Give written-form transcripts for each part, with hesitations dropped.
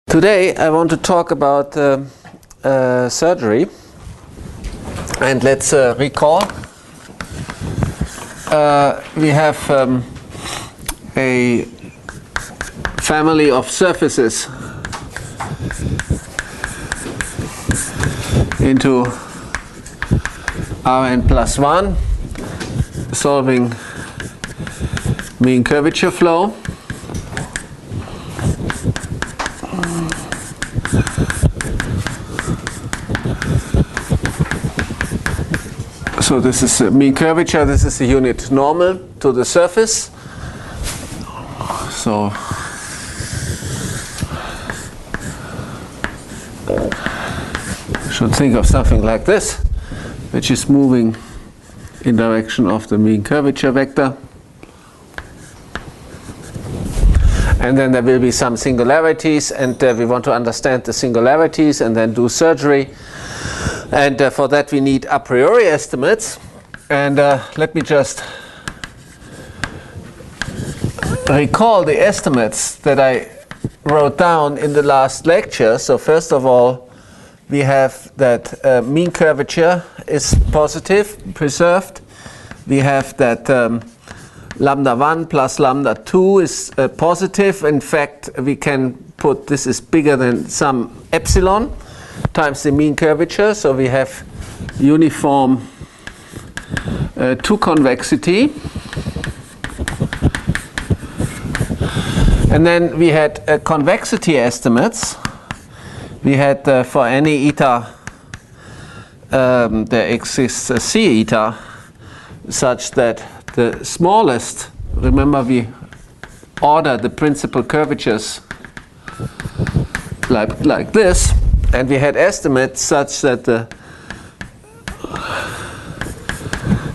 Today I want to talk about surgery, and let's recall we have a family of surfaces into Rn plus 1 solving mean curvature flow. So this is mean curvature, this is the unit normal to the surface. So should think of something like this, which is moving in direction of the mean curvature vector. And then there will be some singularities, and we want to understand the singularities and then do surgery. And for that we need a priori estimates. And let me just recall the estimates that I wrote down in the last lecture. So first of all, we have that mean curvature is positive, preserved. We have that lambda 1 plus lambda 2 is positive. In fact, we can put this is bigger than some epsilon times the mean curvature. So we have uniform to convexity. And then we had convexity estimates. We had for any eta there exists a c eta such that the smallest, remember we order the principal curvatures like this, and we had estimates such that the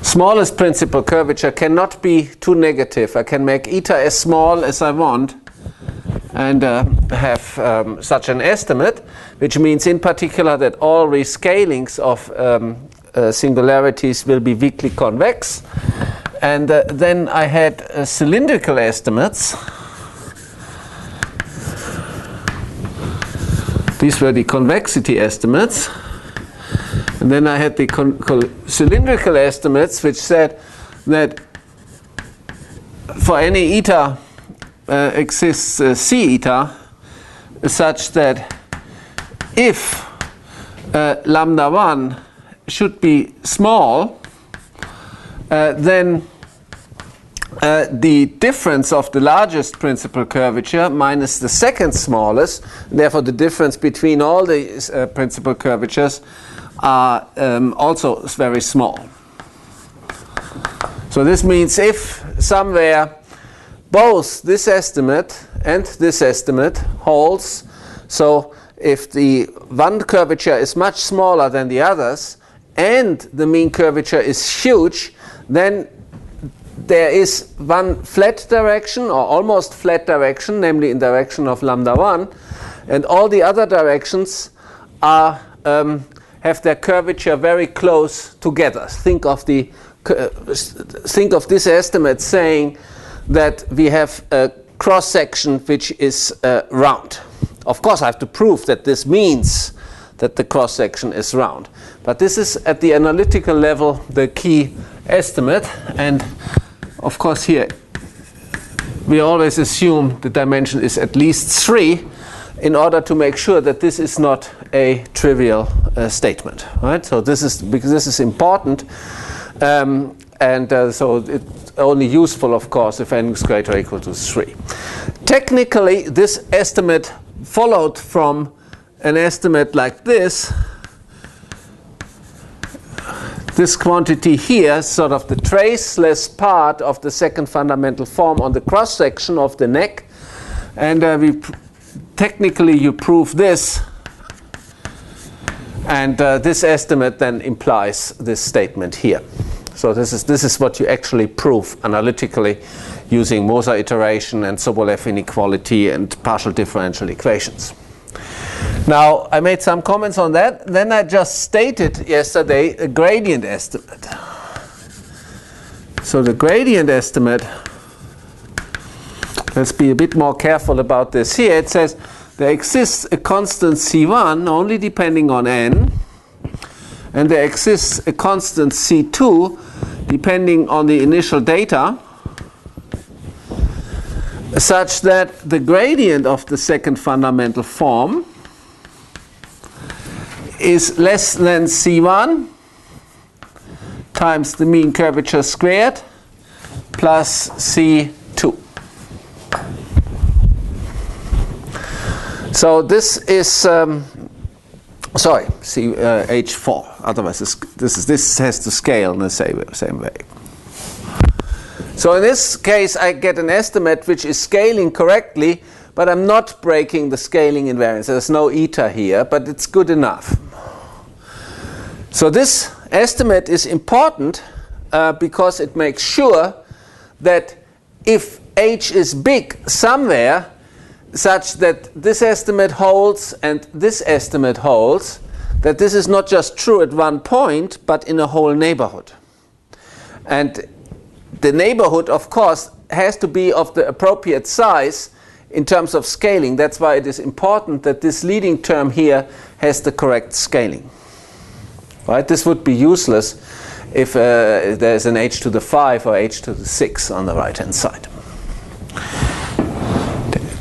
smallest principal curvature cannot be too negative. I can make eta as small as I want and have such an estimate, which means in particular that all rescalings of singularities will be weakly convex. And then I had cylindrical estimates. These were the convexity estimates. And then I had the cylindrical estimates, which said that for any eta exists c eta such that if lambda 1 should be small, then the difference of the largest principal curvature minus the second smallest, therefore the difference between all the principal curvatures are also very small. So this means if somewhere both this estimate and this estimate holds, so if the one curvature is much smaller than the others and the mean curvature is huge, then there is one flat direction or almost flat direction, namely in direction of lambda 1, and all the other directions are have their curvature very close together. Think of this estimate saying that we have a cross section which is round. Of course I have to prove that this means that the cross section is round, but this is at the analytical level the key estimate. And of course here we always assume the dimension is at least 3 in order to make sure that this is not a trivial statement, right? So this is because this is important, so it's only useful, of course, if n is greater or equal to 3. Technically, this estimate followed from an estimate like this. This quantity here, sort of the traceless part of the second fundamental form on the cross section of the neck, and technically you prove this, and this estimate then implies this statement here. So this is what you actually prove analytically using Moser iteration and Sobolev inequality and partial differential equations. Now, I made some comments on that. Then I just stated yesterday a gradient estimate. So the gradient estimate, let's be a bit more careful about this here. It says there exists a constant C1 only depending on n, and there exists a constant C2 depending on the initial data, such that the gradient of the second fundamental form is less than C1 times the mean curvature squared plus C2. So this is sorry, H4. Otherwise, this has to scale in the same way. So in this case, I get an estimate which is scaling correctly, but I'm not breaking the scaling invariance. There's no eta here, but it's good enough. So this estimate is important because it makes sure that if H is big somewhere, such that this estimate holds and this estimate holds, that this is not just true at one point, but in a whole neighborhood. And the neighborhood, of course, has to be of the appropriate size in terms of scaling. That's why it is important that this leading term here has the correct scaling. Right? This would be useless if there's an h to the 5 or h to the 6 on the right-hand side.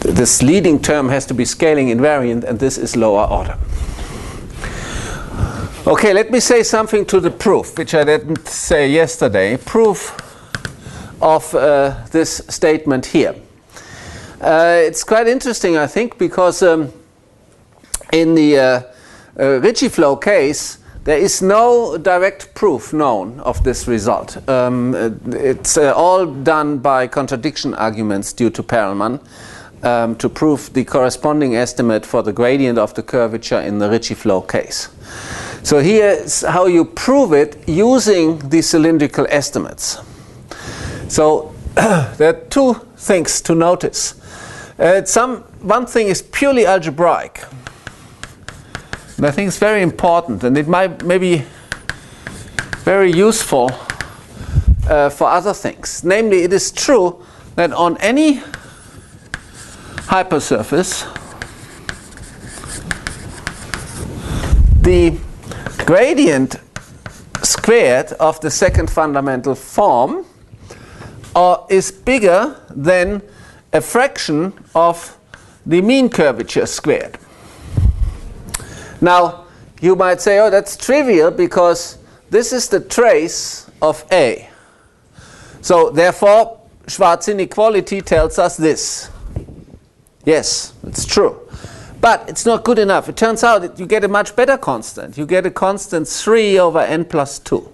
This leading term has to be scaling invariant, and this is lower order. Okay, let me say something to the proof, which I didn't say yesterday. Proof of this statement here. It's quite interesting, I think, because in the Ricci flow case, there is no direct proof known of this result. It's all done by contradiction arguments due to Perelman to prove the corresponding estimate for the gradient of the curvature in the Ricci flow case. So here's how you prove it using the cylindrical estimates. So there are two things to notice. One thing is purely algebraic. And I think it's very important, and it may be very useful for other things. Namely, it is true that on any hypersurface, the gradient squared of the second fundamental form is bigger than a fraction of the mean curvature squared. Now, you might say, oh, that's trivial because this is the trace of A. So, therefore, Schwarz inequality tells us this. Yes, it's true. But it's not good enough. It turns out that you get a much better constant. You get a constant 3 over n plus 2.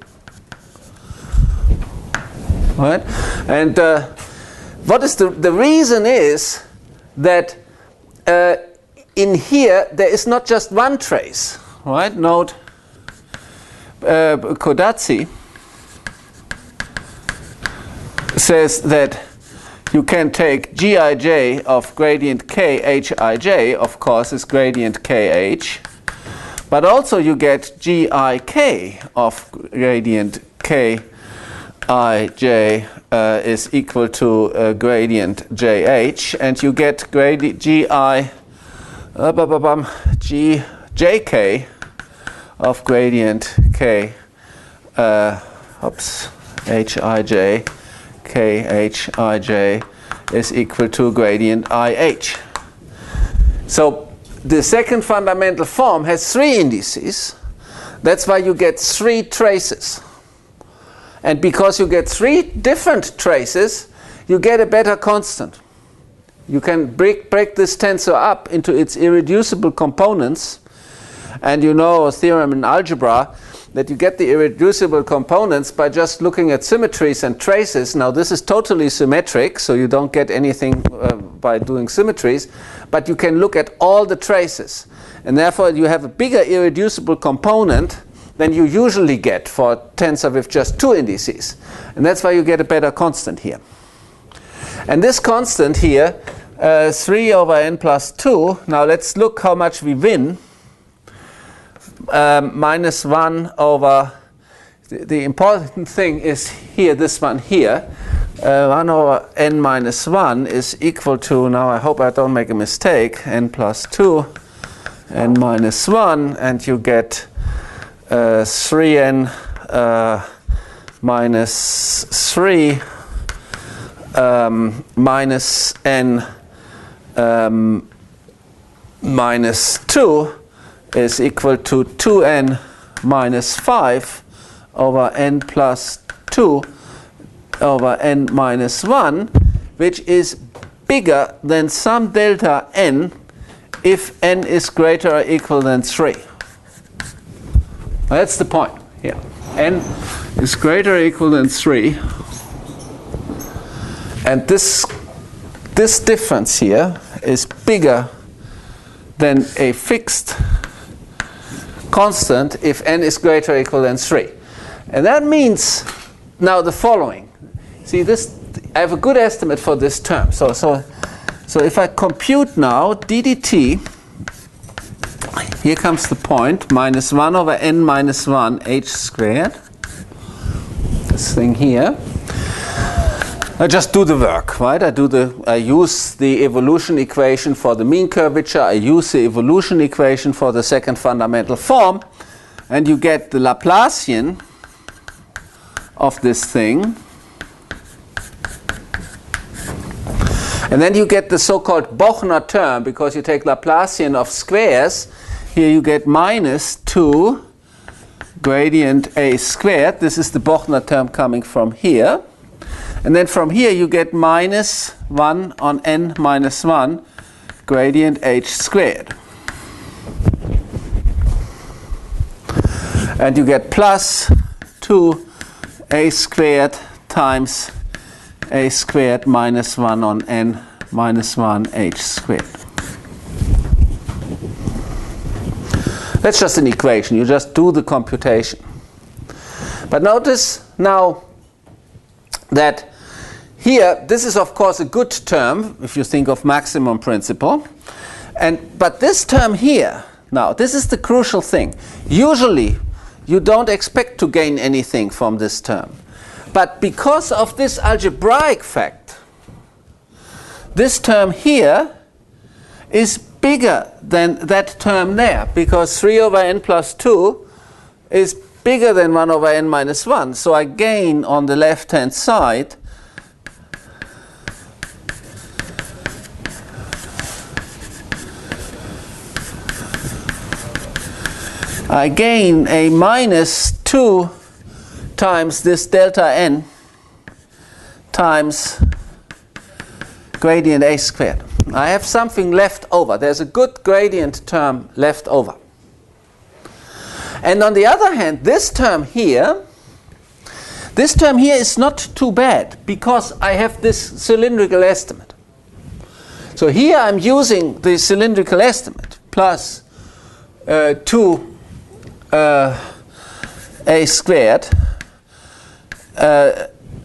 Right? And what is the reason is that in here there is not just one trace. Right? Note Kodazzi says that you can take Gij of gradient Khij, of course, is gradient Kh, but also you get Gik of gradient Kij is equal to gradient Jh, and you get Jk of gradient K, Hij, Khij is equal to gradient IH. So the second fundamental form has 3 indices. That's why you get 3 traces. And because you get 3 different traces, you get a better constant. You can break this tensor up into its irreducible components. And you know a theorem in algebra that you get the irreducible components by just looking at symmetries and traces. Now this is totally symmetric, so you don't get anything by doing symmetries, but you can look at all the traces. And therefore you have a bigger irreducible component than you usually get for a tensor with just 2 indices. And that's why you get a better constant here. And this constant here, 3 over n plus 2, now let's look how much we win. Minus 1 over, the important thing is here, this one here. 1 over n minus 1 is equal to, now I hope I don't make a mistake, n plus 2, n minus 1, and you get 3n minus 3 minus n minus 2 is equal to 2n minus 5 over n plus 2 over n minus 1, which is bigger than some delta n if n is greater or equal than 3. That's the point here. N is greater or equal than 3. And this difference here is bigger than a fixed constant if n is greater or equal than 3. And that means now the following. See, this, I have a good estimate for this term. So if I compute now ddt, here comes the point, minus 1 over n minus 1 h squared, this thing here. I just do the work, right? I use the evolution equation for the mean curvature, I use the evolution equation for the second fundamental form, and you get the Laplacian of this thing. And then you get the so-called Bochner term, because you take Laplacian of squares. Here you get minus 2 gradient a squared. This is the Bochner term coming from here. And then from here you get minus 1 on n minus 1 gradient h squared. And you get plus 2 a squared times a squared minus 1 on n minus 1 h squared. That's just an equation. You just do the computation. But notice now that here, this is of course a good term if you think of maximum principle. But this term here, now this is the crucial thing. Usually you don't expect to gain anything from this term. But because of this algebraic fact, this term here is bigger than that term there, because 3 over n plus 2 is bigger than 1 over n minus 1. So I gain on the left-hand side a minus 2 times this delta n times gradient a squared. I have something left over. There's a good gradient term left over. And on the other hand, this term here is not too bad, because I have this cylindrical estimate. So here I'm using the cylindrical estimate plus 2 a squared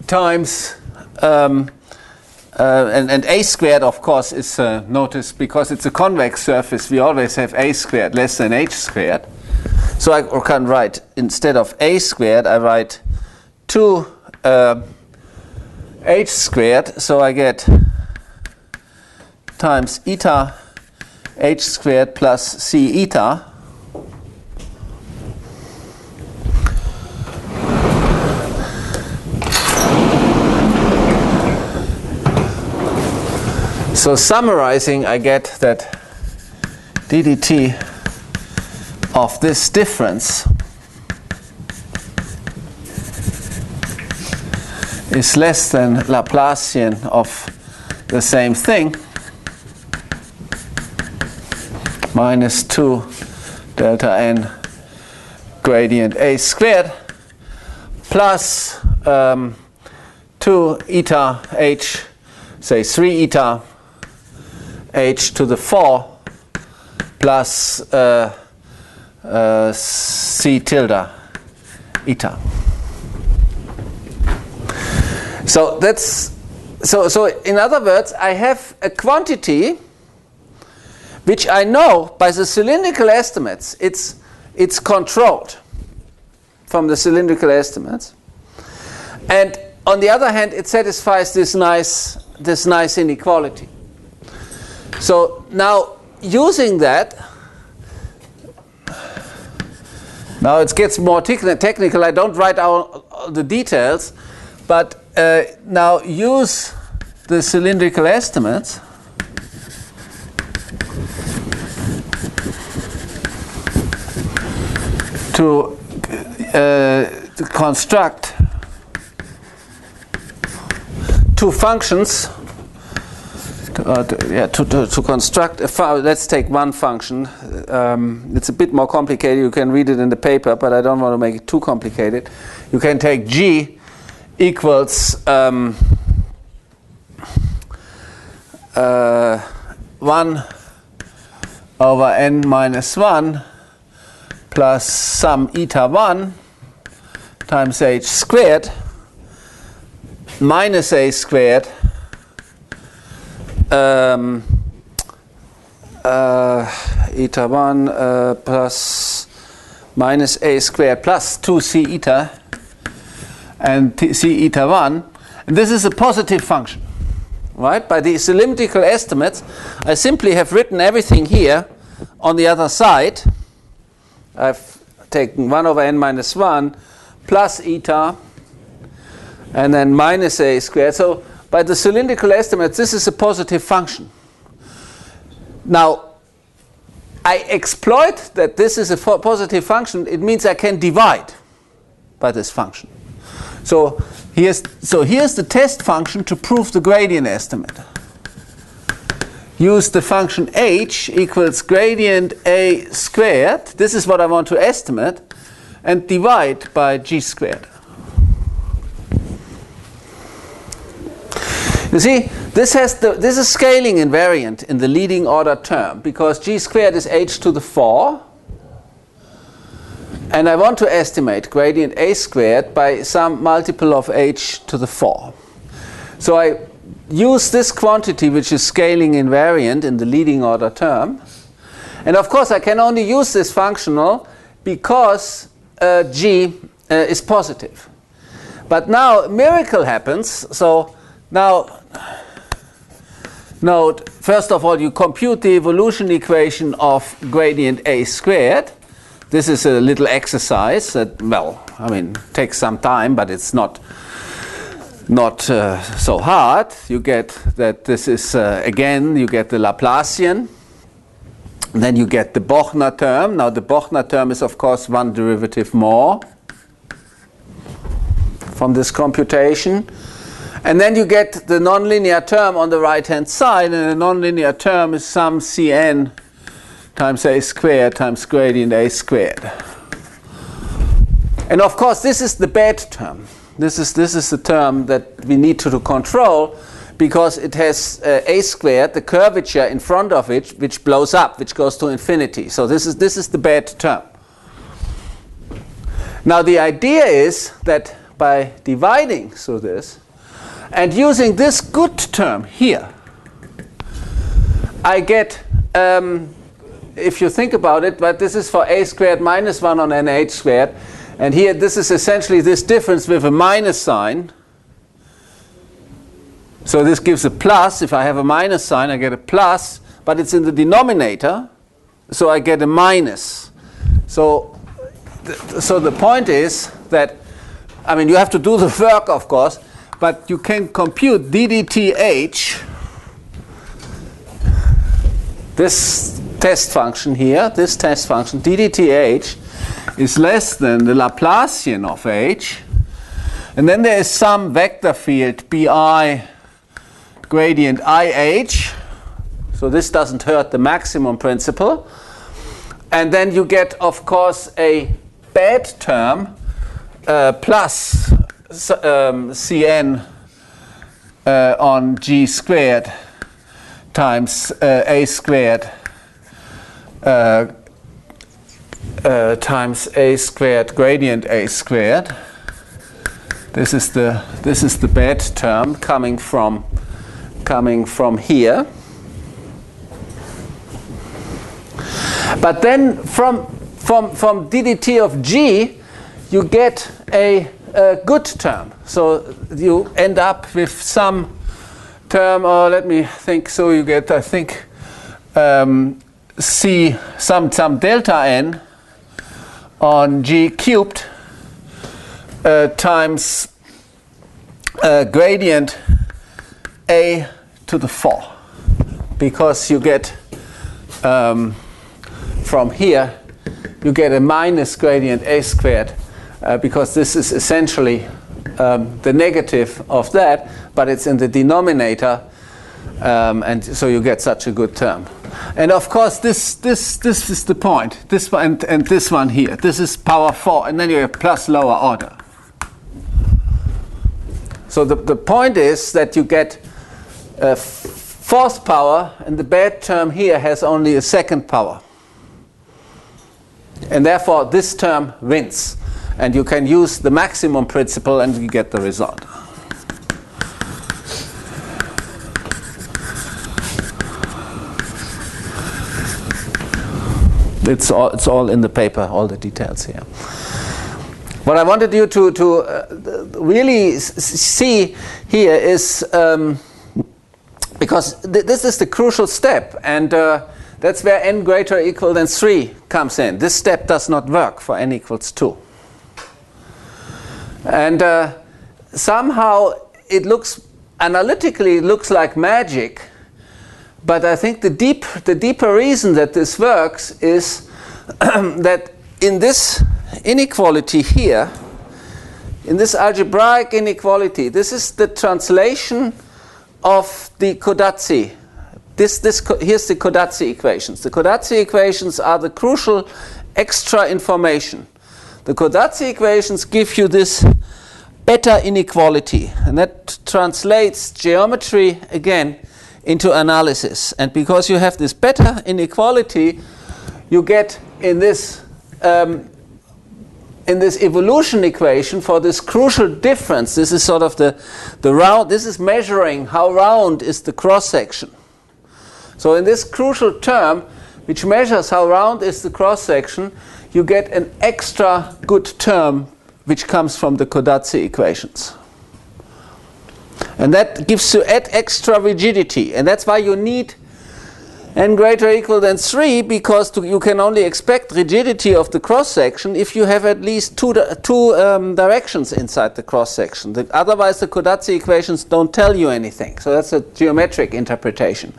times and a squared, of course, is notice because it's a convex surface, we always have a squared less than h squared. So I can write, instead of a squared, I write 2 h squared. So I get times eta h squared plus c eta. So summarizing, I get that ddt of this difference is less than Laplacian of the same thing, minus 2 delta n gradient a squared plus 2 eta h, say 3 eta h to the 4 plus c tilde eta. So that's so in other words, I have a quantity which I know by the cylindrical estimates it's controlled from the cylindrical estimates, and on the other hand, it satisfies this nice inequality. So now using that, now it gets more technical. I don't write all the details, but now use the cylindrical estimates to construct two functions. To construct let's take one function. It's a bit more complicated. You can read it in the paper, but I don't want to make it too complicated. You can take g equals 1 over n minus 1 plus some eta 1 times h squared minus a squared eta 1 plus minus a squared plus 2c eta and c eta 1, and this is a positive function, right? By the cylindrical estimates, I simply have written everything here on the other side. I've taken 1 over n minus 1 plus eta and then minus a squared. So by the cylindrical estimates, this is a positive function. Now, I exploit that this is a positive function. It means I can divide by this function. So here's the test function to prove the gradient estimate. Use the function h equals gradient a squared. This is what I want to estimate, and divide by g squared. You see, this is scaling invariant in the leading order term because g squared is h to the 4, and I want to estimate gradient a squared by some multiple of h to the 4. So I use this quantity which is scaling invariant in the leading order term, and of course I can only use this functional because g is positive. But now a miracle happens. So now note, first of all, you compute the evolution equation of gradient a squared. This is a little exercise that, well, I mean, takes some time, but it's not so hard. You get that this is, again, you get the Laplacian. Then you get the Bochner term. Now the Bochner term is, of course, one derivative more from this computation. And then you get the nonlinear term on the right-hand side, and the nonlinear term is some Cn times a squared times gradient a squared. And of course, this is the bad term. This is the term that we need to control because it has a squared, the curvature in front of it, which blows up, which goes to infinity. So this is the bad term. Now the idea is that by dividing through this and using this good term here, I get, if you think about it, but this is for a squared minus 1 on nh squared. And here, this is essentially this difference with a minus sign. So this gives a plus. If I have a minus sign, I get a plus, but it's in the denominator, so I get a minus. So the point is that, I mean, you have to do the work, of course, but you can compute ddth, this test function here, this test function, ddth, is less than the Laplacian of h, and then there is some vector field bi gradient ih, so this doesn't hurt the maximum principle, and then you get, of course, a bad term plus Cn on g squared times a squared times a squared gradient a squared. This is the bad term coming from here. But then from ddt of g, you get a a good term. So you end up with some term, or let me think, so you get, I think, C, some delta n on G cubed times gradient A to the 4. Because you get, from here, you get a minus gradient A squared, because this is essentially the negative of that, but it's in the denominator, and so you get such a good term. And of course, this is the point. This one and this one here. This is power 4, and then you have plus lower order. So the point is that you get a fourth power, and the bad term here has only a second power. And therefore, this term wins. And you can use the maximum principle and you get the result. It's all in the paper, all the details here. What I wanted you to really see here is, because this is the crucial step, and that's where n greater or equal than 3 comes in. This step does not work for n equals 2. And somehow it looks, analytically, it looks like magic, but I think the deeper reason that this works is that in this inequality here, in this algebraic inequality, this is the translation of the Codazzi. Here's the Codazzi equations. The Codazzi equations are the crucial extra information. The Codazzi equations give you this beta inequality, and that translates geometry again into analysis. And because you have this beta inequality, you get in this evolution equation for this crucial difference. This is sort of the round. This is measuring how round is the cross section. So in this crucial term, which measures how round is the cross section, you get an extra good term which comes from the Codazzi equations. And that gives you extra rigidity. And that's why you need n greater or equal than 3, because you can only expect rigidity of the cross section if you have at least two directions inside the cross section. Otherwise, the Codazzi equations don't tell you anything. So that's a geometric interpretation.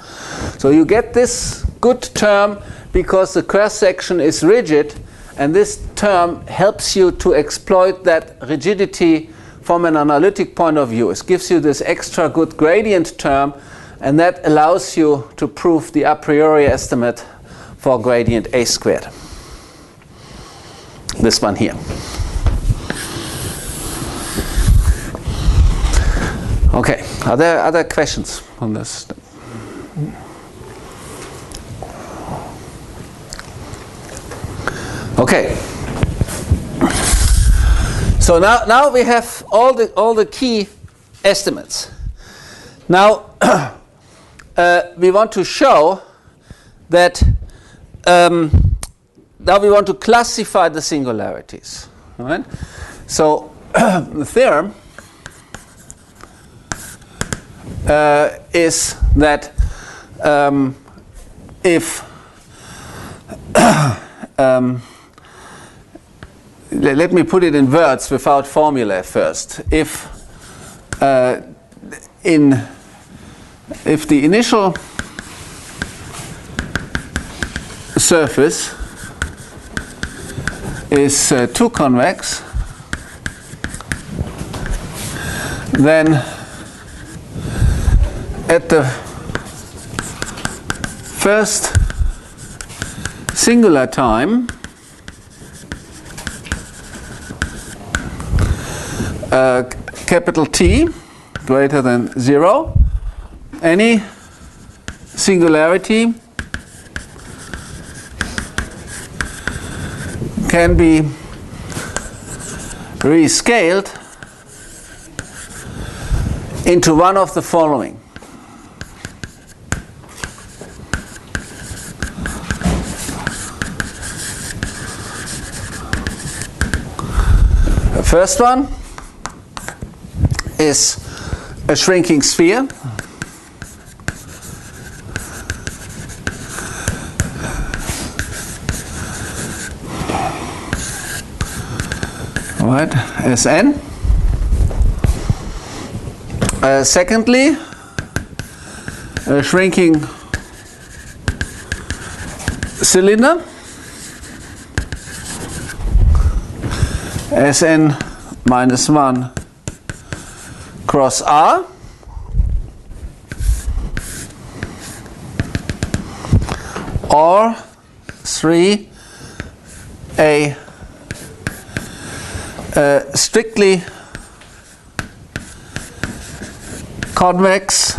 So you get this good term because the cross section is rigid, and this term helps you to exploit that rigidity from an analytic point of view. It gives you this extra good gradient term, and that allows you to prove the a priori estimate for gradient A squared. This one here. Okay, are there other questions on this? Okay. So now we have all the key estimates. Now we want to show that now we want to classify the singularities. All right? So the theorem is that if let me put it in words without formula first. If the initial surface is too convex, then at the first singular time, capital T greater than 0, any singularity can be rescaled into one of the following. The first one is a shrinking sphere. All right, Sn. Secondly, a shrinking cylinder, Sn minus 1 cross R, or 3, a strictly convex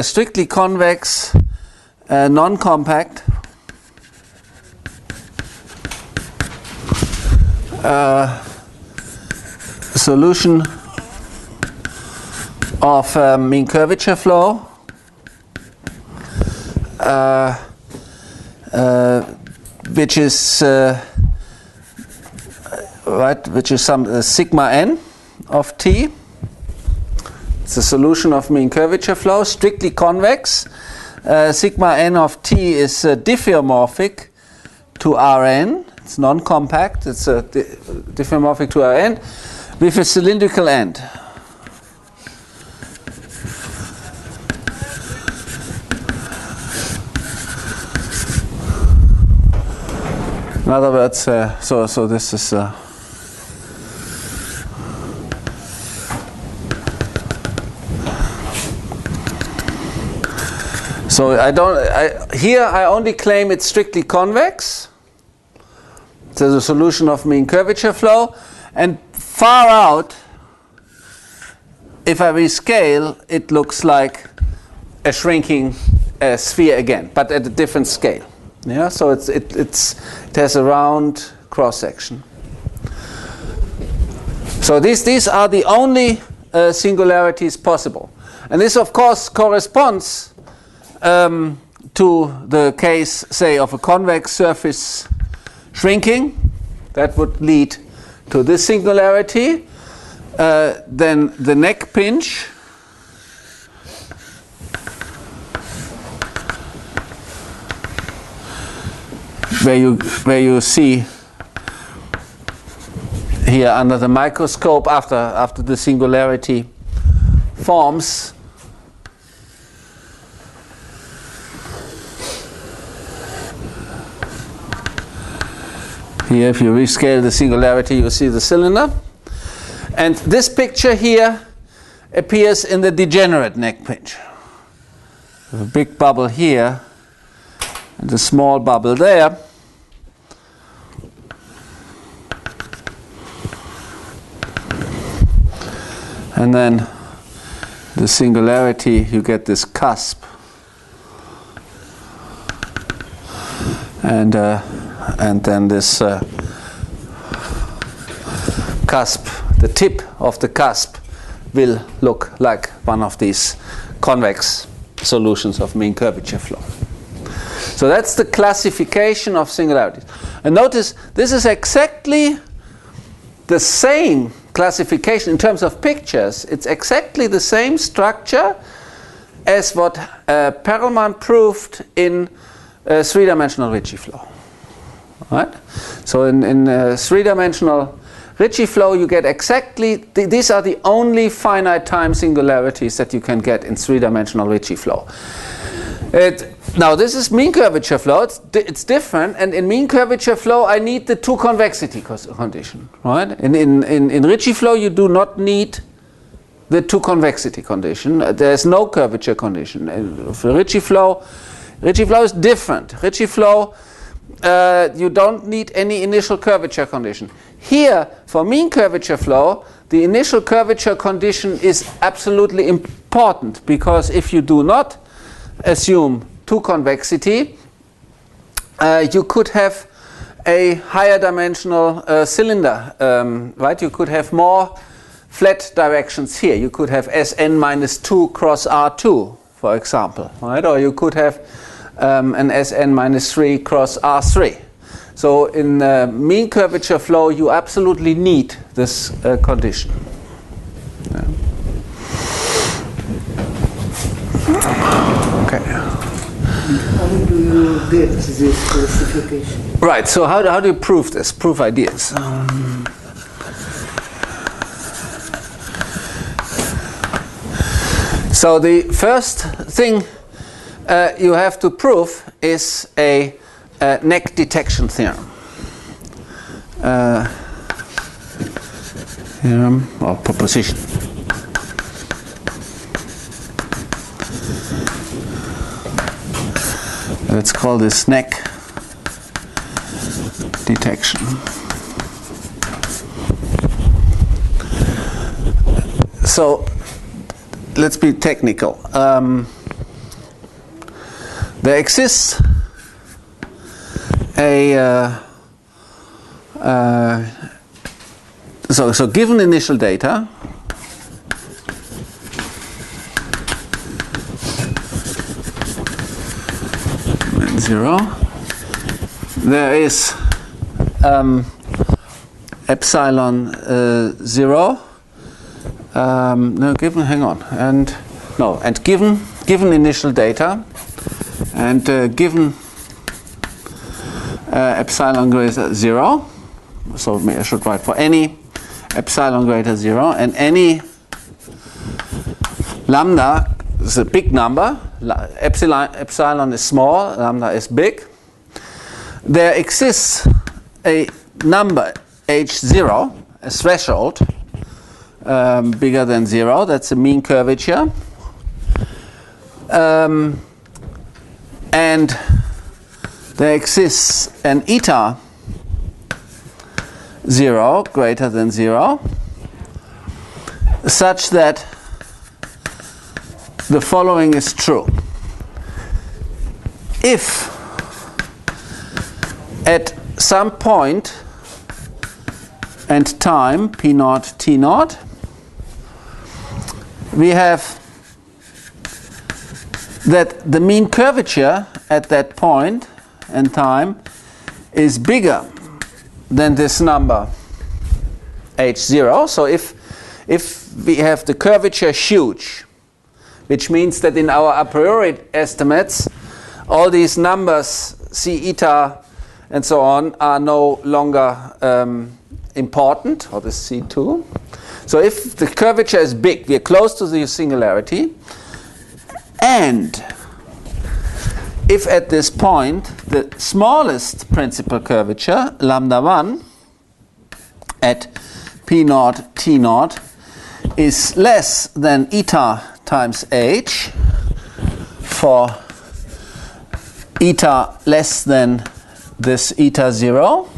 strictly convex non-compact solution of mean curvature flow which is some sigma n of t. It's a solution of mean curvature flow, strictly convex. Sigma n of t is diffeomorphic to Rn. It's non-compact. It's diffeomorphic to Rn with a cylindrical end. In other words, so this is so here I only claim it's strictly convex. It's a solution of mean curvature flow, and far out, if I rescale, it looks like a shrinking sphere again, but at a different scale. Yeah, so it has a round cross section. So these are the only singularities possible, and this of course corresponds to the case, say, of a convex surface shrinking. That would lead to this singularity. Then the neck pinch, where you see here under the microscope after the singularity forms. Here, if you rescale the singularity, you see the cylinder. And this picture here appears in the degenerate neck pinch. A big bubble here and a small bubble there. And then the singularity, you get this cusp. And then this cusp, the tip of the cusp, will look like one of these convex solutions of mean curvature flow. So that's the classification of singularities. And notice this is exactly the same classification in terms of pictures. It's exactly the same structure as what Perelman proved in three-dimensional Ricci flow. Right? So in three-dimensional Ricci flow, you get exactly, these are the only finite time singularities that you can get in three-dimensional Ricci flow. Now this is mean curvature flow, it's different, and in mean curvature flow I need the two convexity condition. Right? In Ricci flow you do not need the two convexity condition. There's no curvature condition. For Ricci flow is different. Ricci flow, you don't need any initial curvature condition. Here, for mean curvature flow, the initial curvature condition is absolutely important, because if you do not assume two convexity, you could have a higher dimensional cylinder, right? You could have more flat directions here. You could have Sn minus 2 cross R2, for example, right? Or you could have an Sn minus 3 cross R3. So in mean curvature flow, you absolutely need this condition. Yeah. Okay. How do you get this classification? Right. So how do you prove this? Prove ideas. So the first thing you have to prove is a neck detection theorem. Theorem or proposition. Let's call this neck detection. So let's be technical. There exists a so given initial data, zero, there is epsilon 0. No, given. Hang on, and given initial data, and given epsilon greater 0. So I should write for any epsilon greater 0 and any lambda is a big number. Epsilon is small, lambda is big. There exists a number h0, a threshold bigger than 0. That's a mean curvature. And there exists an eta 0 greater than 0, such that the following is true. If at some point and time p0 t0 we have that the mean curvature at that point and time is bigger than this number h0. So if we have the curvature huge, which means that in our a priori estimates all these numbers c eta and so on are no longer important, or the c2. So if the curvature is big, we are close to the singularity, and if at this point the smallest principal curvature, lambda 1, at p0 t0 is less than eta times h for eta less than this eta 0.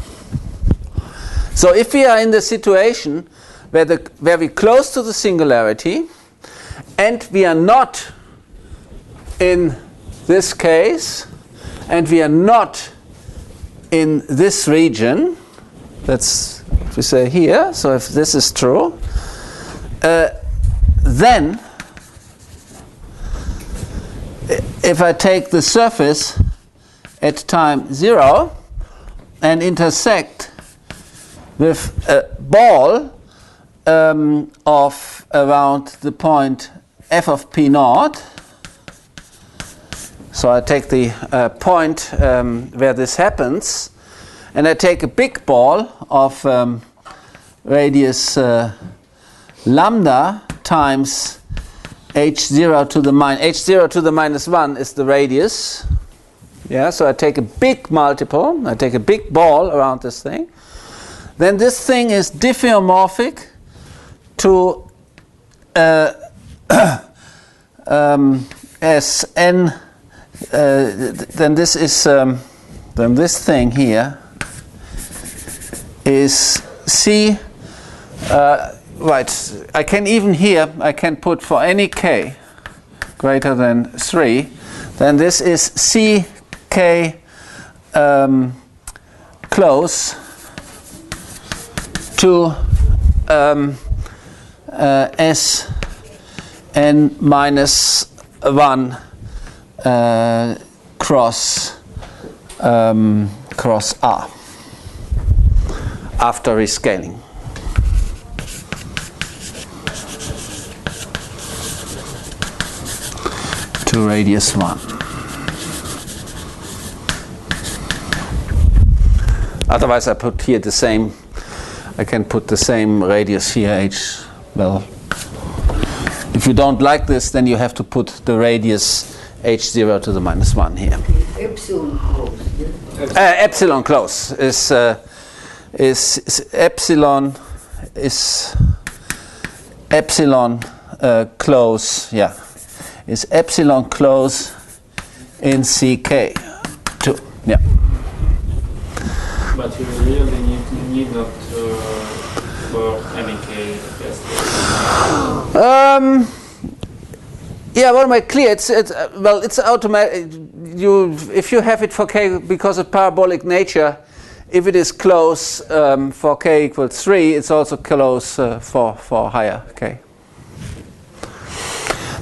So if we are in the situation where we're close to the singularity and we are not in this case and we are not in this region, that's what we say here, so if this is true, then if I take the surface at time 0 and intersect with a ball of around the point f of p0, so I take the point where this happens, and I take a big ball of radius lambda times h0 to the minus 1 is the radius. Yeah, so I take a big multiple, I take a big ball around this thing. Then this thing is diffeomorphic to as n. Then this is then this thing here is c. Right, I can even here I can put for any k greater than 3. Then this is c k close to s n minus 1 cross R. after rescaling. To radius 1. Otherwise I put here the same, I can put the same radius here, h. Well, if you don't like this, then you have to put the radius h0 to the minus 1 here. Okay. Epsilon close. Yeah? Epsilon close is epsilon close, yeah, is epsilon close in CK. Yeah. But you really need not for MEK test. Yeah, well, my clear. It's automatic. If you have it for k because of parabolic nature, if it is close for k equals 3, it's also close for higher k.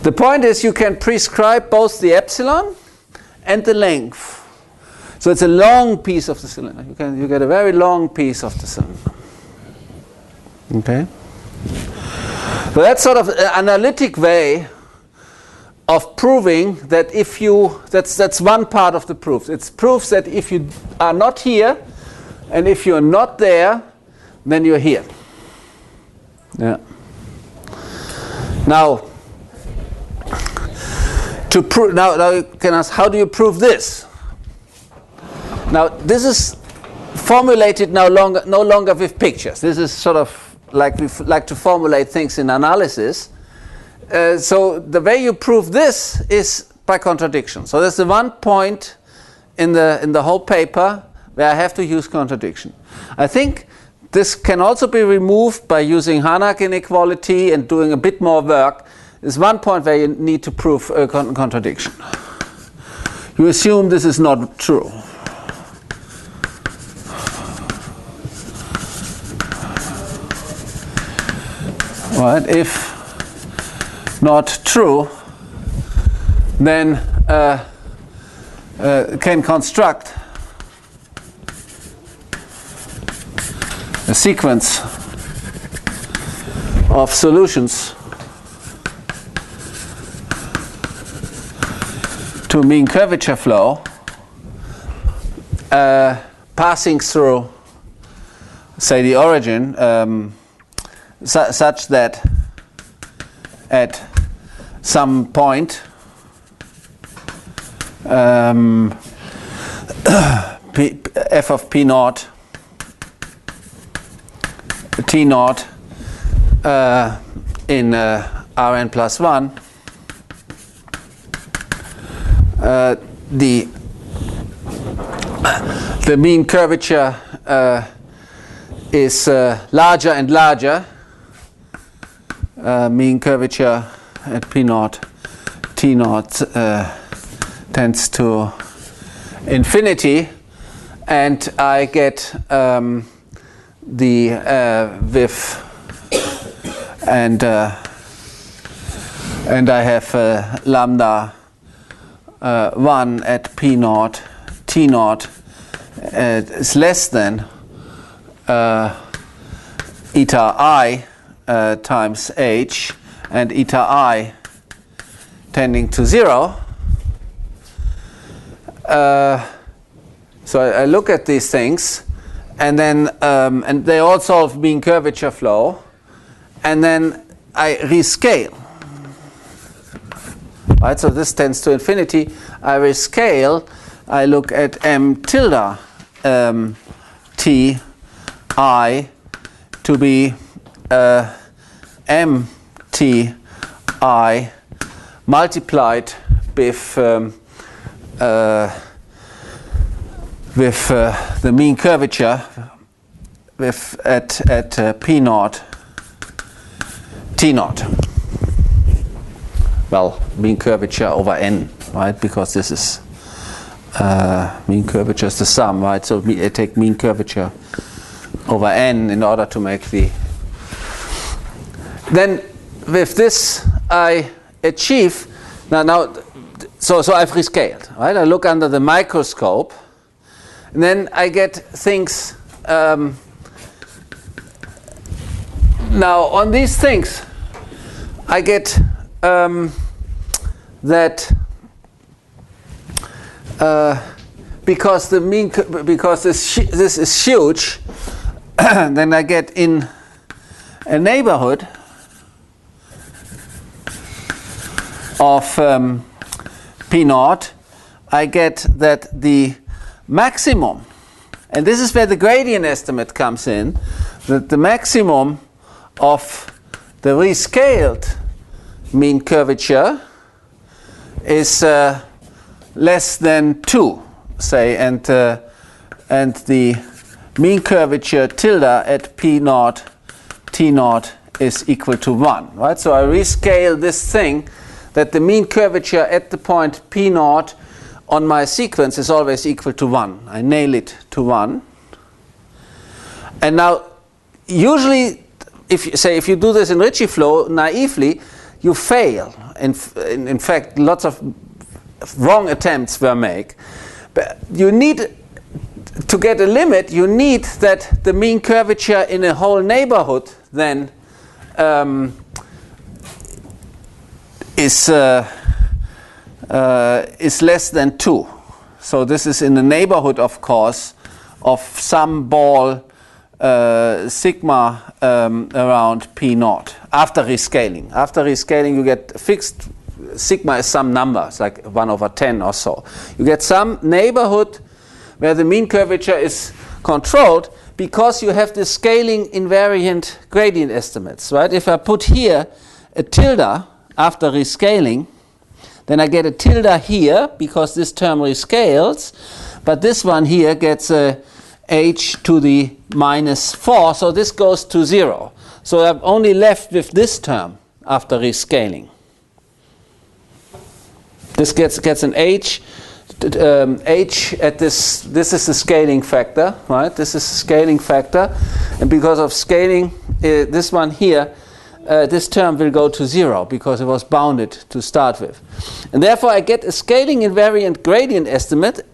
The point is you can prescribe both the epsilon and the length. So it's a long piece of the cylinder. You get a very long piece of the cylinder. Okay. So that's sort of an analytic way of proving that if you, that's one part of the proof. It's proofs that if you are not here and if you're not there, then you're here. Yeah. Now, to prove, now you can ask, how do you prove this? Now, this is formulated no longer with pictures. This is sort of like we like to formulate things in analysis. So the way you prove this is by contradiction. So there's the one point in the whole paper where I have to use contradiction. I think this can also be removed by using Harnack inequality and doing a bit more work. There's one point where you need to prove a contradiction. You assume this is not true. Right? If not true, then can construct a sequence of solutions to mean curvature flow passing through, say, the origin such that at some point f of p naught t naught in Rn plus 1 the mean curvature is larger and larger. Mean curvature at p naught t naught tends to infinity, and I get the with and I have lambda 1 at p naught t naught is less than eta I times h, and eta I tending to 0. So I look at these things, and then and they all solve mean curvature flow, and then I rescale. Right, so this tends to infinity. I rescale. I look at m tilde t I to be m t I multiplied with the mean curvature with at p naught t naught. Well, mean curvature over n, right? Because this is mean curvature is the sum, right? So I take mean curvature over n in order to make the. Then with this I achieve now. So I've rescaled, right? I look under the microscope, and then I get things Now on these things, I get that because this is huge, then I get in a neighborhood of P naught, I get that the maximum, and this is where the gradient estimate comes in, that the maximum of the rescaled mean curvature is less than 2, say, and the mean curvature tilde at P naught T naught is equal to 1, right? So I rescale this thing that the mean curvature at the point P naught on my sequence is always equal to 1. I nail it to 1. And now, usually, if you do this in Ritchie flow naively, you fail. In fact, lots of wrong attempts were made. But you need, to get a limit, you need that the mean curvature in a whole neighborhood then is less than 2. So this is in the neighborhood, of course, of some ball sigma around P naught after rescaling. After rescaling, you get fixed sigma is some number, it's like 1/10 or so. You get some neighborhood where the mean curvature is controlled because you have the scaling invariant gradient estimates, right? If I put here a tilde after rescaling, then I get a tilde here because this term rescales, but this one here gets a h to the -4, so this goes to 0. So I'm only left with this term after rescaling. This gets an h at this is the scaling factor, right? This is the scaling factor, and because of scaling, this one here, this term will go to 0 because it was bounded to start with, and therefore I get a scaling invariant gradient estimate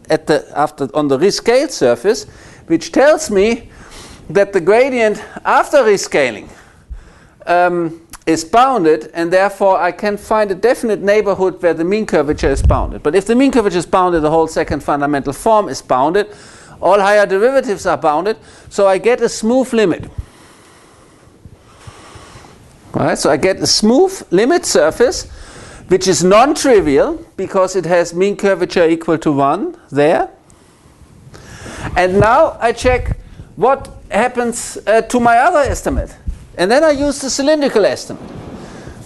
on the rescaled surface, which tells me that the gradient after rescaling is bounded, and therefore I can find a definite neighborhood where the mean curvature is bounded. But if the mean curvature is bounded, the whole second fundamental form is bounded. All higher derivatives are bounded, so I get a smooth limit. Right, so I get a smooth limit surface, which is non-trivial because it has mean curvature equal to 1 there. And now I check what happens to my other estimate. And then I use the cylindrical estimate.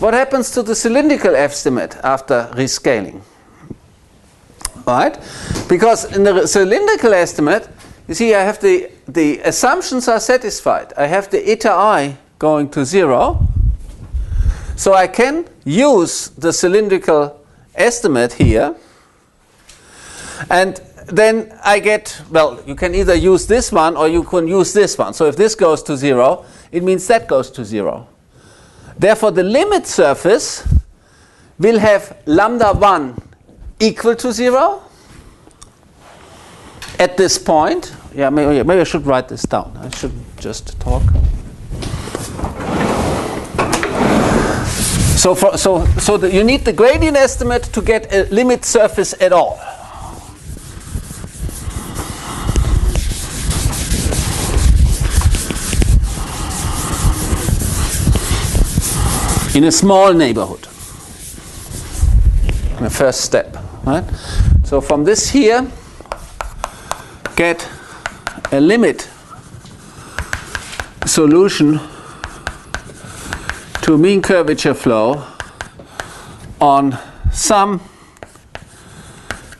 What happens to the cylindrical estimate after rescaling? Right? Because in the cylindrical estimate, you see I have the assumptions are satisfied. I have the eta I going to 0. So I can use the cylindrical estimate here. And then I get, well, you can either use this one or you can use this one. So if this goes to 0, it means that goes to 0. Therefore, the limit surface will have lambda 1 equal to 0 at this point. Yeah, maybe I should write this down. I should just talk. So you need the gradient estimate to get a limit surface at all. In a small neighborhood, the first step, right? So from this here, get a limit solution to mean curvature flow on some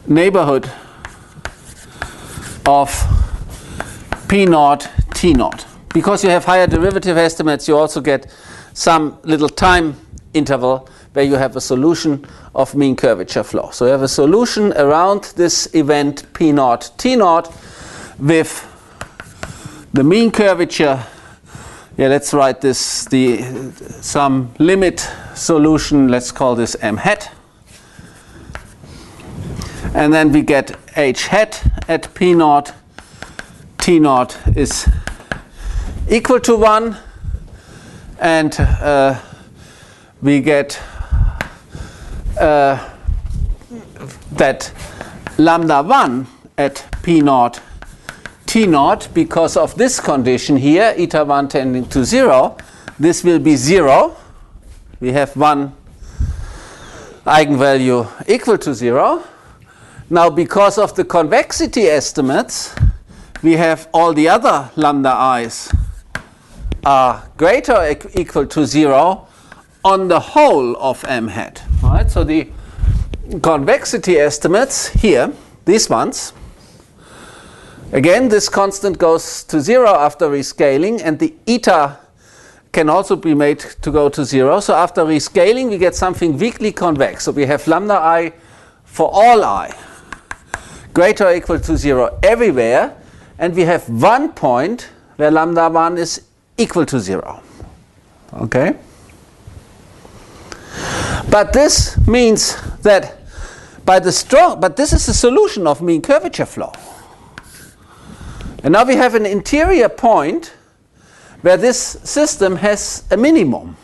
neighborhood of P naught T naught. Because you have higher derivative estimates, you also get some little time interval where you have a solution of mean curvature flow. So you have a solution around this event P naught T naught with the mean curvature. Yeah, let's write this, some limit solution, let's call this M hat. And then we get H hat at P naught. T naught is equal to 1. and we get that lambda 1 at P naught T naught, because of this condition here, eta 1 tending to 0, this will be 0. We have one eigenvalue equal to 0. Now, because of the convexity estimates, we have all the other lambda i's are greater or equal to 0 on the whole of M hat. Right? So the convexity estimates here, these ones, again, this constant goes to 0 after rescaling, and the eta can also be made to go to 0. So after rescaling, we get something weakly convex. So we have lambda I for all I greater or equal to 0 everywhere, and we have one point where lambda 1 is equal to 0. Okay? But this means that by the strong, but this is the solution of mean curvature flow. And now we have an interior point where this system has a minimum.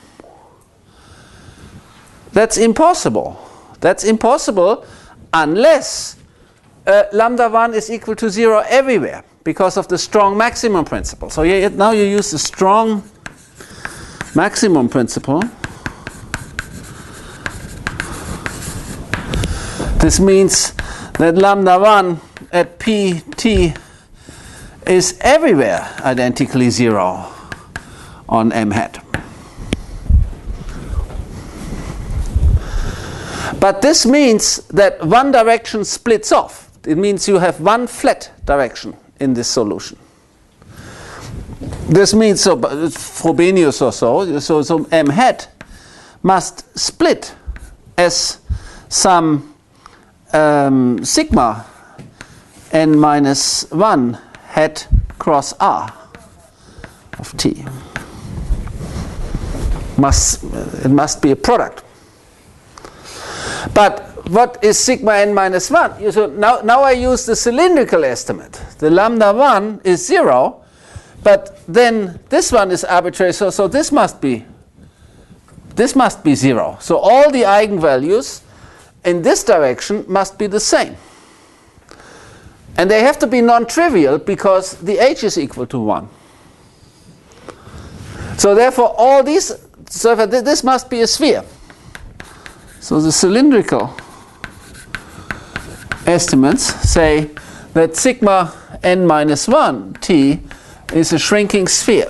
That's impossible. That's impossible unless lambda 1 is equal to 0 everywhere because of the strong maximum principle. So now you use the strong maximum principle. This means that lambda 1 at Pt is everywhere identically 0 on M hat. But this means that one direction splits off. It means you have one flat direction in this solution. This means, so Frobenius or so M hat must split as some sigma n minus 1 hat cross R of T. It must be a product. But what is sigma n minus 1? So now I use the cylindrical estimate. The lambda 1 is 0, but then this one is arbitrary, so this must be 0. So all the eigenvalues in this direction must be the same. And they have to be non-trivial because the h is equal to 1. So therefore all these, so this must be a sphere. So the cylindrical estimates say that sigma n minus 1 t is a shrinking sphere.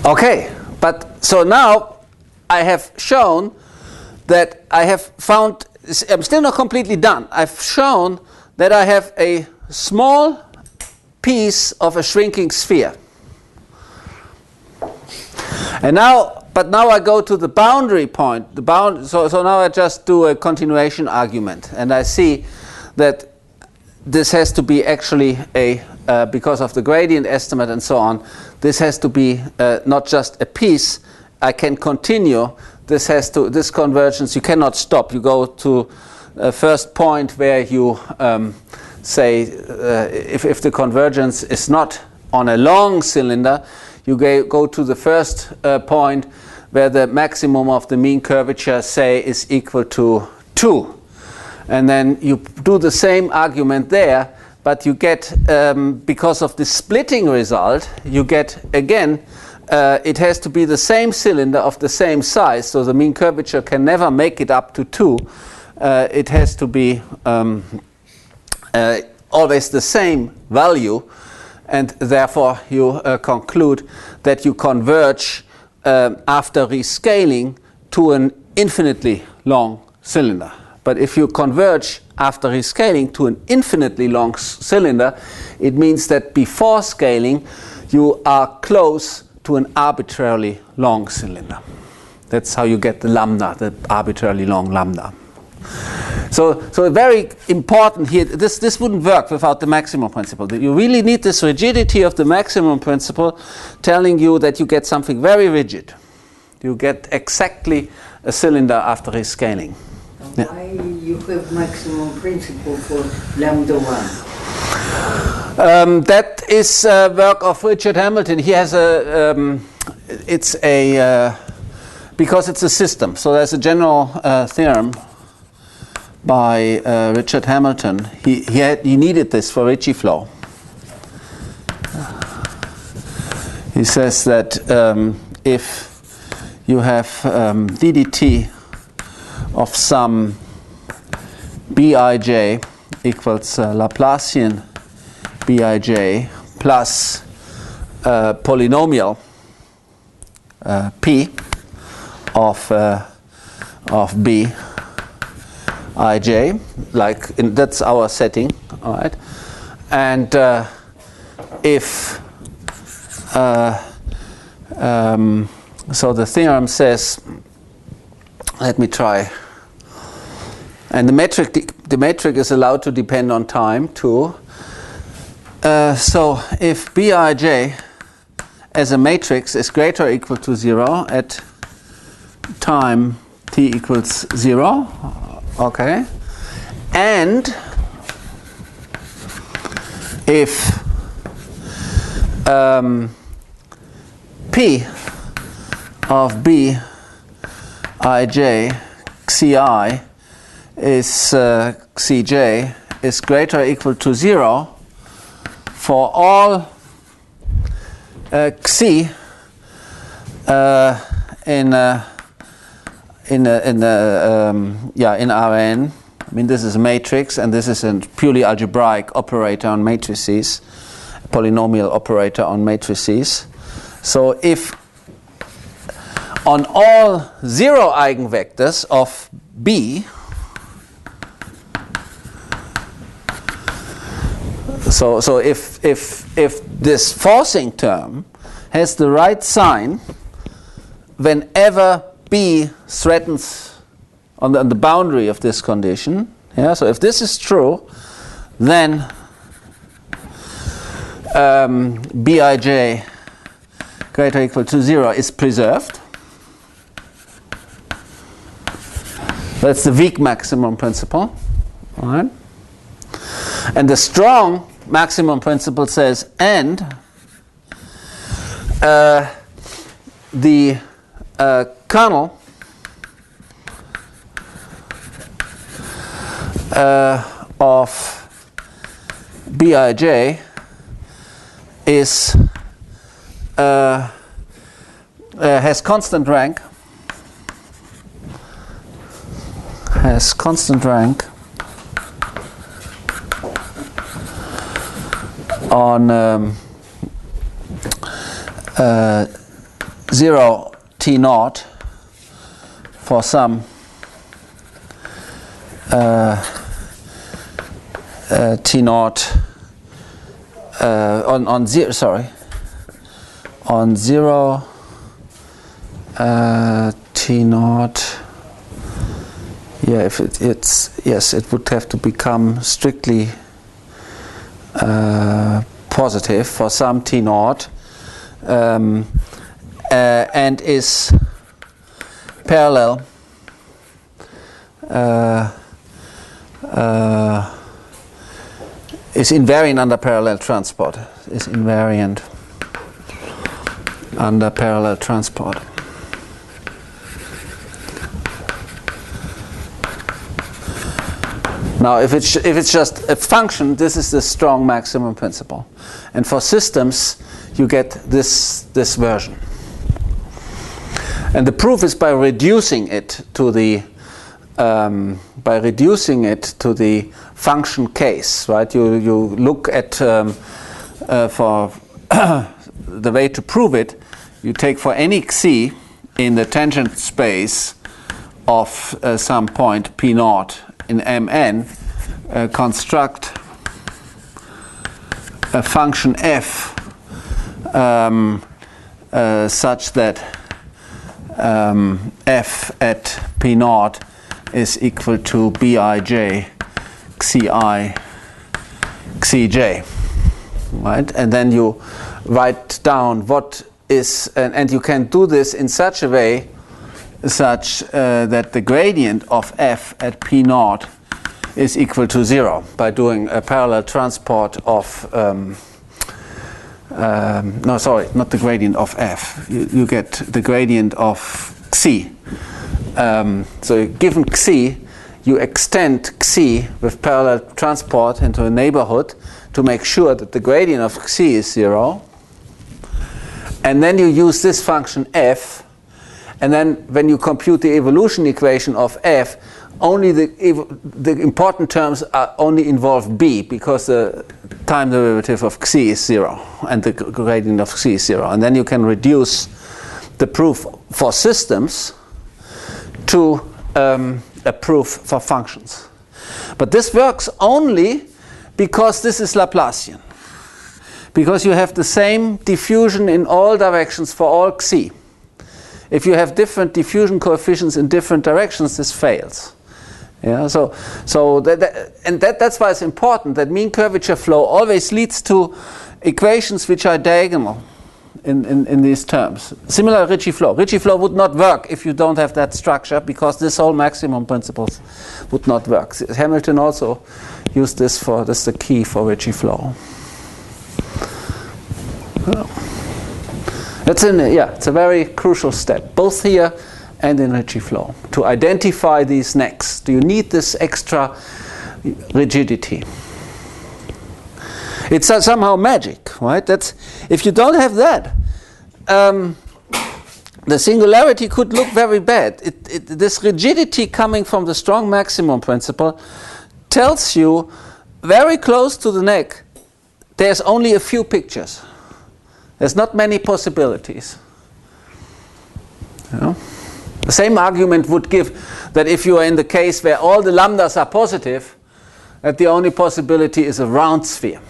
Okay, but so now I have shown that I have found, I'm still not completely done. I've shown that I have a small piece of a shrinking sphere. And now, but now I go to the boundary point. So now I just do a continuation argument, and I see that this has to be actually a because of the gradient estimate and so on. This has to be not just a piece. I can continue. This convergence, you cannot stop. You go to a first point where you say if the convergence is not on a long cylinder, you go to the first point where the maximum of the mean curvature, say, is equal to 2. And then you do the same argument there, but you get, because of the splitting result, you get, again, it has to be the same cylinder of the same size, so the mean curvature can never make it up to 2. It has to be always the same value, and therefore you conclude that you converge after rescaling to an infinitely long cylinder. But if you converge after rescaling to an infinitely long cylinder, it means that before scaling you are close to an arbitrarily long cylinder. That's how you get the lambda, the arbitrarily long lambda. So very important here, this wouldn't work without the maximum principle. You really need this rigidity of the maximum principle telling you that you get something very rigid. You get exactly a cylinder after rescaling. Why you have maximum principle for lambda 1? That is work of Richard Hamilton. He has because it's a system. So there's a general theorem by Richard Hamilton. He needed this for Ricci flow. He says that if you have ddt of some bij equals Laplacian bij plus polynomial p of b ij, that's our setting, all right? And if so the theorem says, let me try, and the metric is allowed to depend on time too. So if bij as a matrix is greater or equal to 0 at time t equals 0, okay, and if p of b ij xi is xj is greater or equal to 0 for all xi in Rn. I mean, this is a matrix, and this is a purely algebraic operator on matrices, a polynomial operator on matrices. So if on all 0 eigenvectors of B, so if this forcing term has the right sign whenever B threatens on the boundary of this condition, yeah. So if this is true, then Bij greater or equal to 0 is preserved. That's the weak maximum principle, all right? And the strong maximum principle says, and the kernel of Bij is has constant rank. Has constant rank on 0 t naught for some t naught on 0, sorry, on 0 t naught. Yeah, if it's yes, it would have to become strictly positive for some t naught, and is parallel is invariant under parallel transport. Is invariant under parallel transport. Now, if it's just a function, this is the strong maximum principle, and for systems, you get this version. And the proof is by reducing it to the function case, right? You look at for the way to prove it. You take for any xi in the tangent space of some point p naught in Mn, construct a function f such that f at p naught is equal to Bij xi xj, right? And then you write down what is, and you can do this in such a way such that the gradient of f at p naught is equal to 0 by doing a parallel transport of no, sorry, not the gradient of f. You get the gradient of xi. So given xi, you extend xi with parallel transport into a neighborhood to make sure that the gradient of xi is 0. And then you use this function f, and then when you compute the evolution equation of f, only the important terms only involve b, because the time derivative of xi is 0 and the gradient of xi is 0. And then you can reduce the proof for systems to a proof for functions. But this works only because this is Laplacian. Because you have the same diffusion in all directions for all xi. If you have different diffusion coefficients in different directions, this fails. Yeah, that's why it's important that mean curvature flow always leads to equations which are diagonal in these terms. Similar Ricci flow. Ricci flow would not work if you don't have that structure, because this whole maximum principles would not work. Hamilton also used this for, this is the key for Ricci flow. It's a very crucial step, both here and in Ricci flow, to identify these necks. Do you need this extra rigidity? It's somehow magic, right? That's, if you don't have that, the singularity could look very bad. This rigidity coming from the strong maximum principle tells you very close to the neck, there's only a few pictures. There's not many possibilities. You know? The same argument would give that if you are in the case where all the lambdas are positive, that the only possibility is a round sphere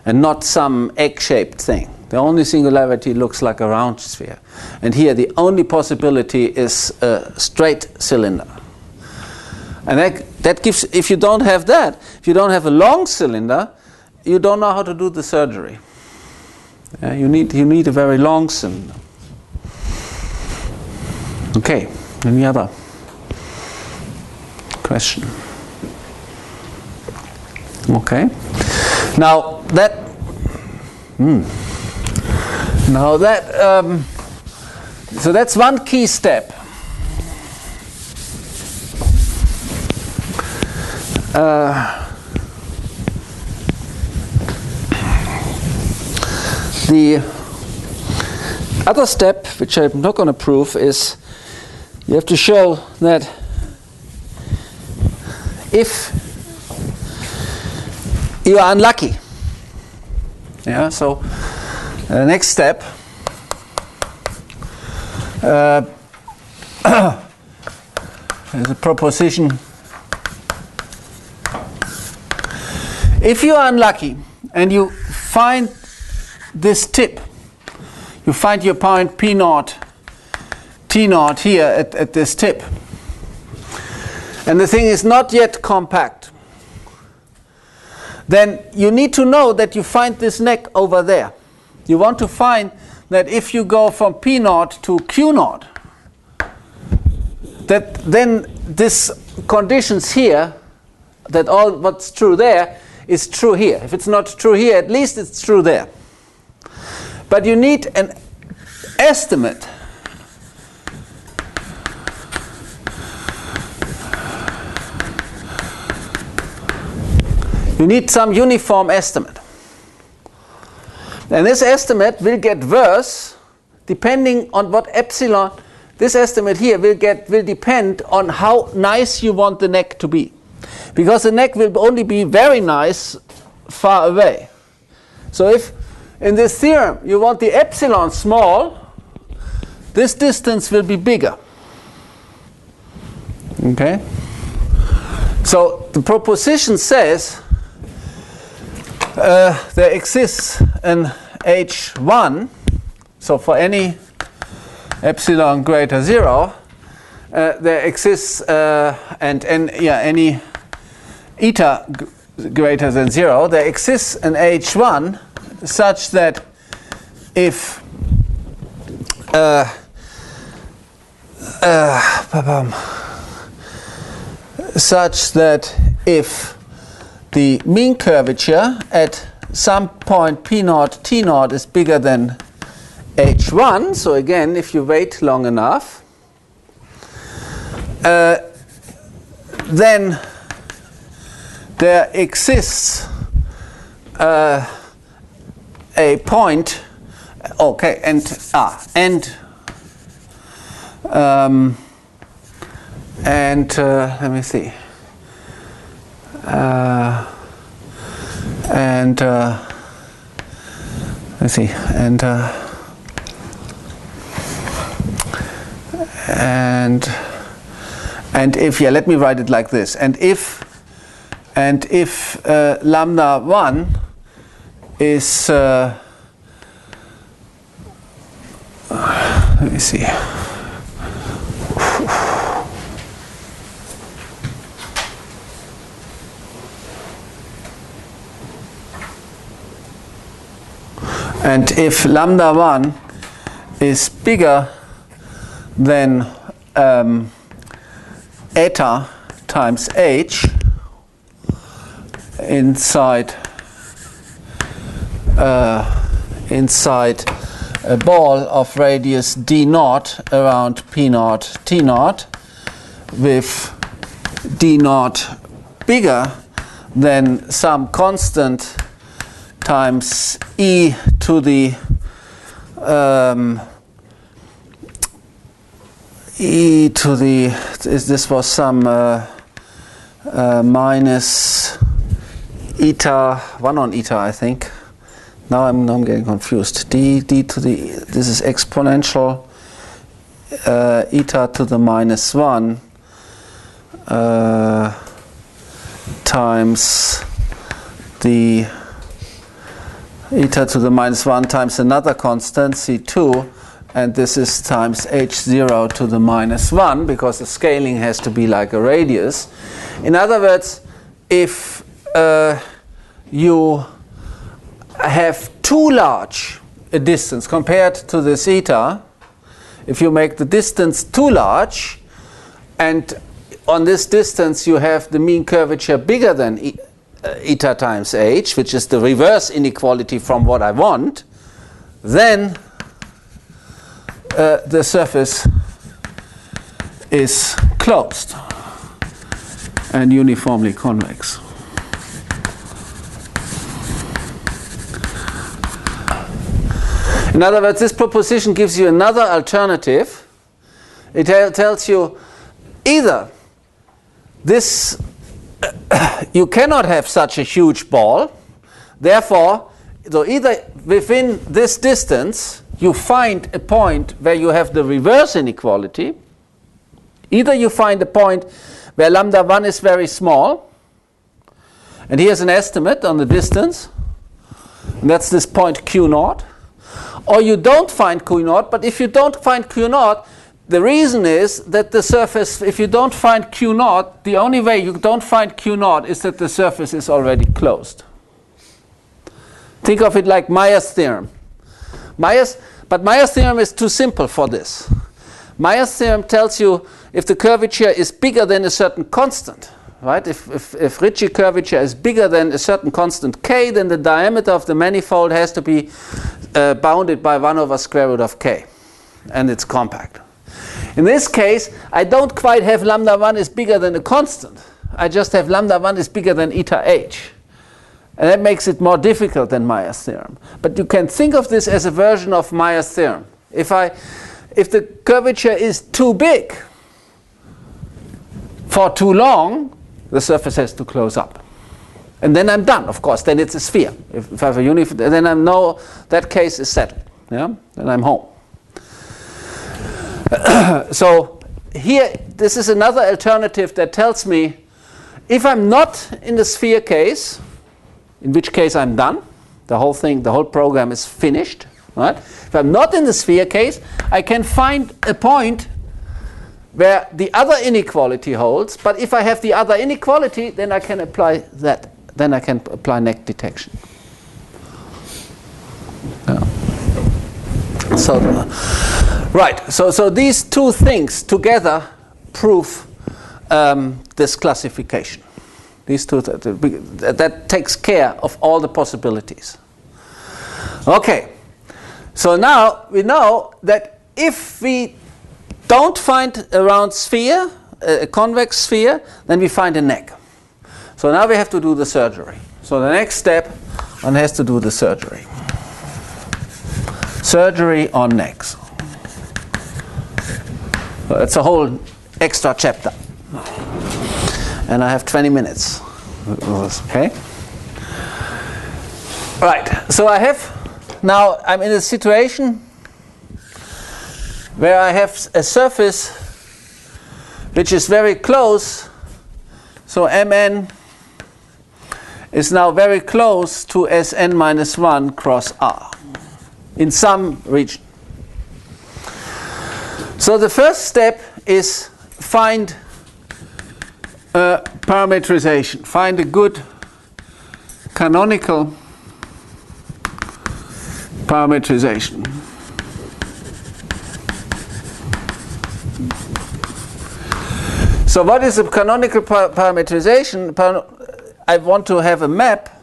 and not some egg-shaped thing. The only singularity looks like a round sphere. And here the only possibility is a straight cylinder. And that gives, if you don't have that, if you don't have a long cylinder, you don't know how to do the surgery. You need a very long cylinder. Okay, any other question? Okay. Now that so that's one key step. The other step, which I'm not going to prove, is you have to show that if you are unlucky, yeah, so the next step is a proposition. If you are unlucky and you find this tip, you find your point P naught, T naught here at this tip, and the thing is not yet compact, then you need to know that you find this neck over there. You want to find that if you go from P naught to Q naught, that then this conditions here, that all what's true there is true here. If it's not true here, at least it's true there. But you need an estimate you need some uniform estimate. And this estimate will get worse depending on what epsilon. This estimate here will depend on how nice you want the neck to be. Because the neck will only be very nice far away. So if in this theorem you want the epsilon small, this distance will be bigger. Okay? So the proposition says there exists an H1, so for any epsilon greater 0, there exists any eta greater than 0, there exists an H1 such that if such that if the mean curvature at some point P0, T0 is bigger than H1, so again, if you wait long enough, then there exists a point, okay, and let me see, let's see, and if, yeah, let me write it like this, and if lambda 1 is let me see, and if lambda 1 is bigger than eta times h inside a ball of radius d0 around p0 t0 with d0 bigger than some constant times e to the this was some minus eta 1 on eta, I think. Now I'm getting confused. D to the, this is exponential eta to the minus 1 times the eta to the minus 1 times another constant C2, and this is times h0 to the minus 1, because the scaling has to be like a radius. In other words, if you have too large a distance compared to this eta, if you make the distance too large, and on this distance you have the mean curvature bigger than eta times h, which is the reverse inequality from what I want, then the surface is closed and uniformly convex. In other words, this proposition gives you another alternative. It tells you either this you cannot have such a huge ball, therefore, so either within this distance you find a point where you have the reverse inequality, either you find a point where lambda 1 is very small, and here's an estimate on the distance, and that's this point Q0, or you don't find Q0, but if you don't find Q0, the reason is that the surface, if you don't find Q0, the only way you don't find Q0 is that the surface is already closed. Think of it like Meyer's theorem. But Meyer's theorem is too simple for this. Meyer's theorem tells you if the curvature is bigger than a certain constant, right? If Ricci curvature is bigger than a certain constant k, then the diameter of the manifold has to be bounded by 1 over square root of k, and it's compact. In this case, I don't quite have lambda 1 is bigger than a constant. I just have lambda 1 is bigger than eta h. And that makes it more difficult than Meyer's theorem. But you can think of this as a version of Meyer's theorem. If the curvature is too big for too long, the surface has to close up. And then I'm done, of course. Then it's a sphere. If I have a uniform, then I know that case is settled. Yeah? Then I'm home. So here, this is another alternative that tells me if I'm not in the sphere case, in which case I'm done, the whole thing, the whole program is finished. Right? If I'm not in the sphere case, I can find a point where the other inequality holds. But if I have the other inequality, then I can apply that. Then I can apply neck detection. Yeah. So Right, so these two things together prove this classification. These two, that takes care of all the possibilities. Okay, so now we know that if we don't find a round sphere, a convex sphere, then we find a neck. So now we have to do the surgery. So the next step, one has to do the surgery. Surgery on necks. So it's a whole extra chapter. And I have 20 minutes. Okay? Right, so now I'm in a situation where I have a surface which is very close. So Mn is now very close to Sn minus 1 cross R in some region. So the first step is find parametrization. Find a good canonical parametrization. So what is a canonical parametrization? I want to have a map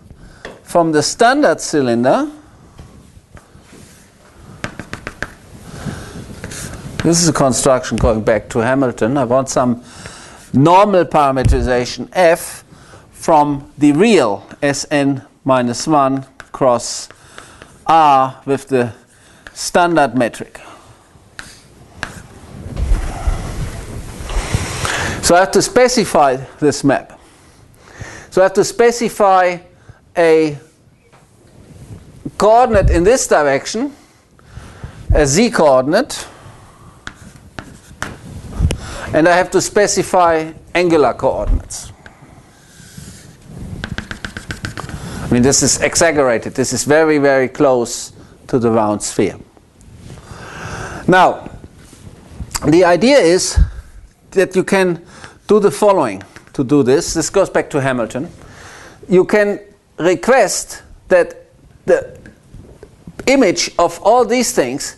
from the standard cylinder. This is a construction going back to Hamilton. I want some normal parametrization f from the real Sn minus 1 cross R with the standard metric. So I have to specify this map. So I have to specify a coordinate in this direction, a z coordinate, and I have to specify angular coordinates. I mean, this is exaggerated. This is very, very close to the round sphere. Now, the idea is that you can do the following to do this. This goes back to Hamilton. You can request that the image of all these things,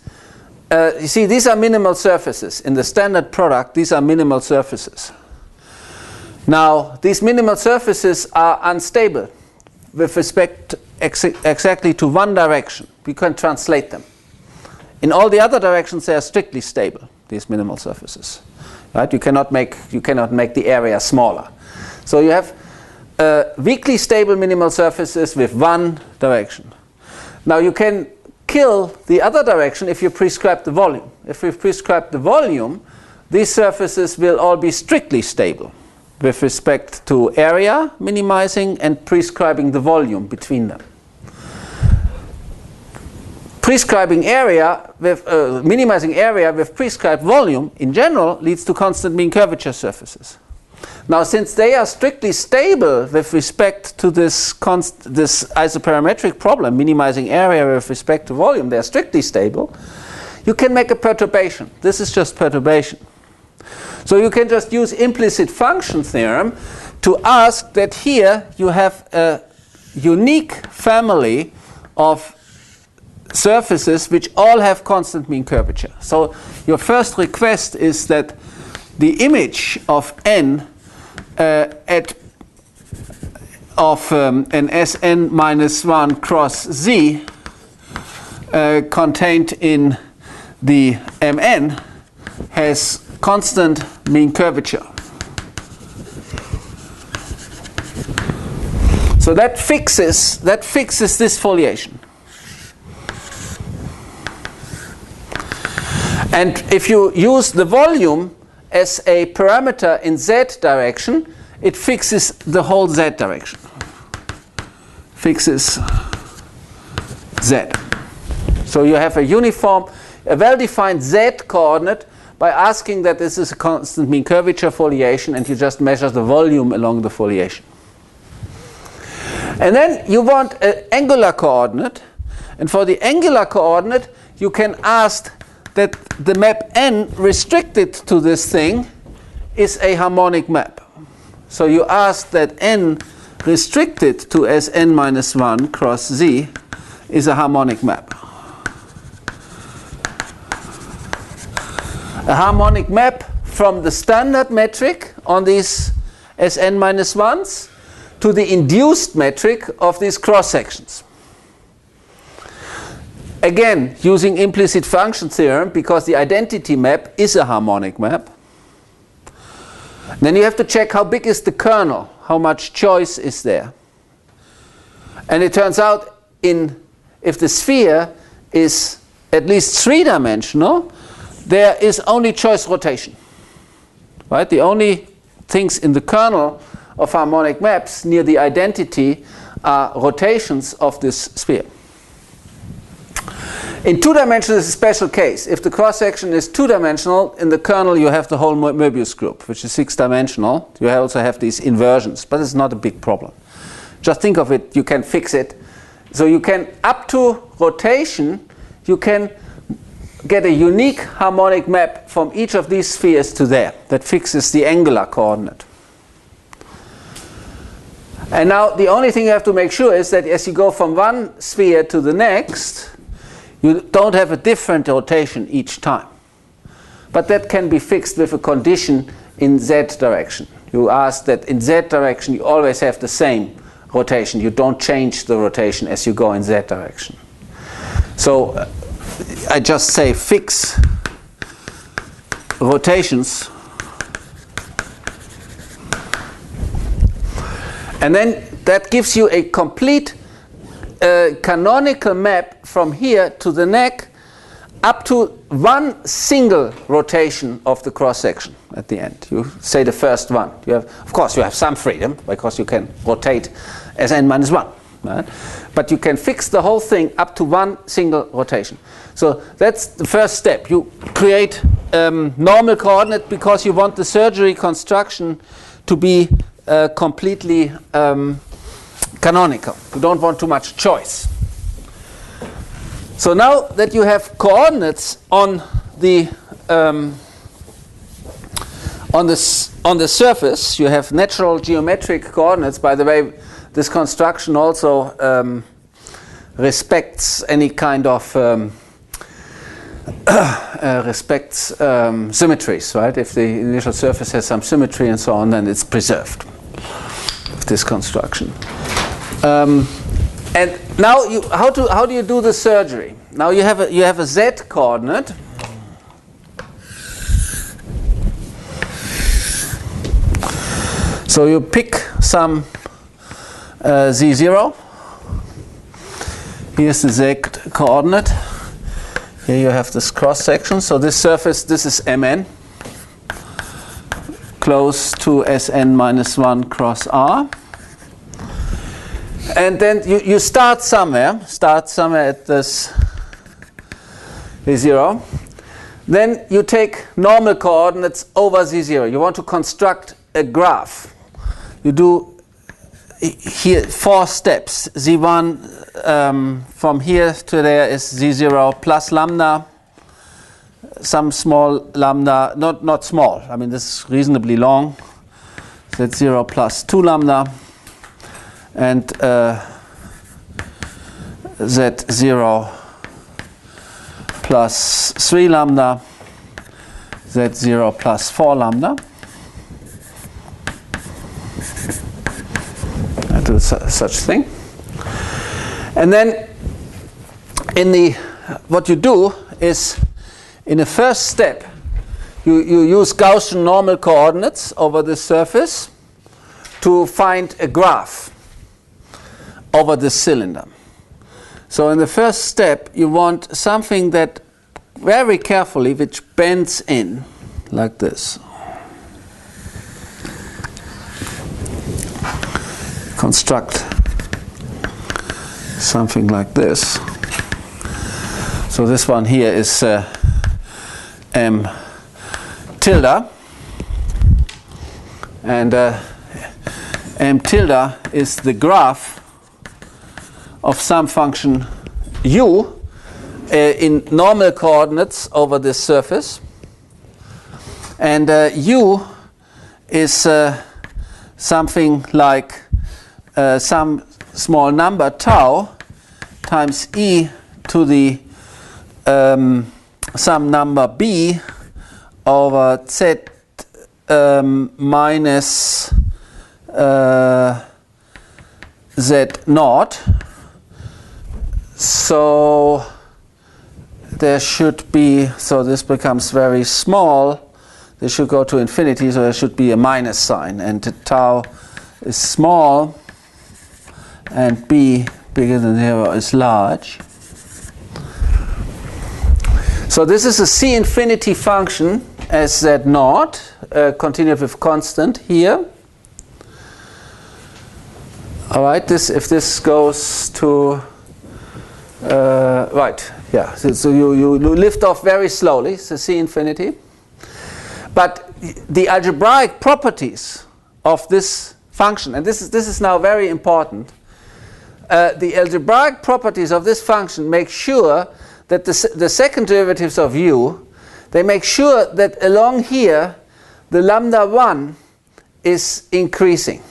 you see, these are minimal surfaces. In the standard product, these are minimal surfaces. Now, these minimal surfaces are unstable with respect exactly to one direction. We can translate them. In all the other directions, they are strictly stable, these minimal surfaces. Right? You cannot make the area smaller. So you have weakly stable minimal surfaces with one direction. Now you can kill the other direction if you prescribe the volume. If we prescribe the volume, these surfaces will all be strictly stable with respect to area minimizing and prescribing the volume between them. Prescribing area with minimizing area with prescribed volume in general leads to constant mean curvature surfaces. Now, since they are strictly stable with respect to this isoparametric problem, minimizing area with respect to volume, they are strictly stable, you can make a perturbation. This is just perturbation. So you can just use implicit function theorem to ask that here you have a unique family of surfaces which all have constant mean curvature. So your first request is that the image of n of an Sn minus 1 cross z contained in the Mn has constant mean curvature. So that fixes this foliation. And if you use the volume as a parameter in z direction, it fixes the whole z direction. Fixes z. So you have a uniform, a well-defined z coordinate by asking that this is a constant mean curvature foliation, and you just measure the volume along the foliation. And then you want an angular coordinate, and for the angular coordinate you can ask that the map n restricted to this thing is a harmonic map. So you ask that n restricted to Sn minus 1 cross z is a harmonic map. a harmonic map from the standard metric on these Sn minus 1s to the induced metric of these cross sections. Again, using implicit function theorem, because the identity map is a harmonic map. Then you have to check how big is the kernel, how much choice is there. And it turns out if the sphere is at least three-dimensional, there is only choice rotation. Right? The only things in the kernel of harmonic maps near the identity are rotations of this sphere. In two dimensions is a special case. If the cross-section is two-dimensional, in the kernel you have the whole Möbius group, which is six-dimensional. You also have these inversions, but it's not a big problem. Just think of it, you can fix it. So you can, up to rotation, you can get a unique harmonic map from each of these spheres to there. That fixes the angular coordinate. And now the only thing you have to make sure is that as you go from one sphere to the next, you don't have a different rotation each time. But that can be fixed with a condition in z direction. You ask that in z direction you always have the same rotation. You don't change the rotation as you go in z direction. So I just say fix rotations. And then that gives you a complete canonical map from here to the neck up to one single rotation of the cross section at the end. You say the first one. You have, of course, you have some freedom because you can rotate Sn minus 1. Right? But you can fix the whole thing up to one single rotation. So that's the first step. You create normal coordinate because you want the surgery construction to be completely canonical. You don't want too much choice. So now that you have coordinates on the surface, you have natural geometric coordinates. By the way, this construction also respects any kind of symmetries, right? If the initial surface has some symmetry and so on, then it's preserved. This construction. And now, how do you do the surgery? Now you have a z coordinate. So you pick some z0. Here's the z coordinate. Here you have this cross section. So this surface, this is Mn, close to Sn minus 1 cross R. And then you start somewhere at this z0. Then you take normal coordinates over z0. You want to construct a graph. You do here 4 steps. z1 from here to there is z0 plus lambda, some small lambda, not small. I mean, this is reasonably long. z0 plus 2 lambda. And z0 plus 3 lambda, z0 plus 4 lambda. I do such thing. And then what you do is, in the first step, you use Gaussian normal coordinates over the surface to find a graph over the cylinder. So in the first step, you want something that very carefully, which bends in like this. Construct something like this. So this one here is M tilde, and M tilde is the graph of some function u in normal coordinates over this surface, and u is something like some small number tau times e to the some number b over z minus z naught. So there should be, so this becomes very small. This should go to infinity, so there should be a minus sign. And tau is small, and b bigger than 0 is large. So this is a C infinity function as z naught, continuative constant here. All right, if this goes to right, yeah. So you lift off very slowly. So C infinity, but the algebraic properties of this function, and this is now very important. The algebraic properties of this function make sure that the second derivatives of u, they make sure that along here the lambda 1 is increasing.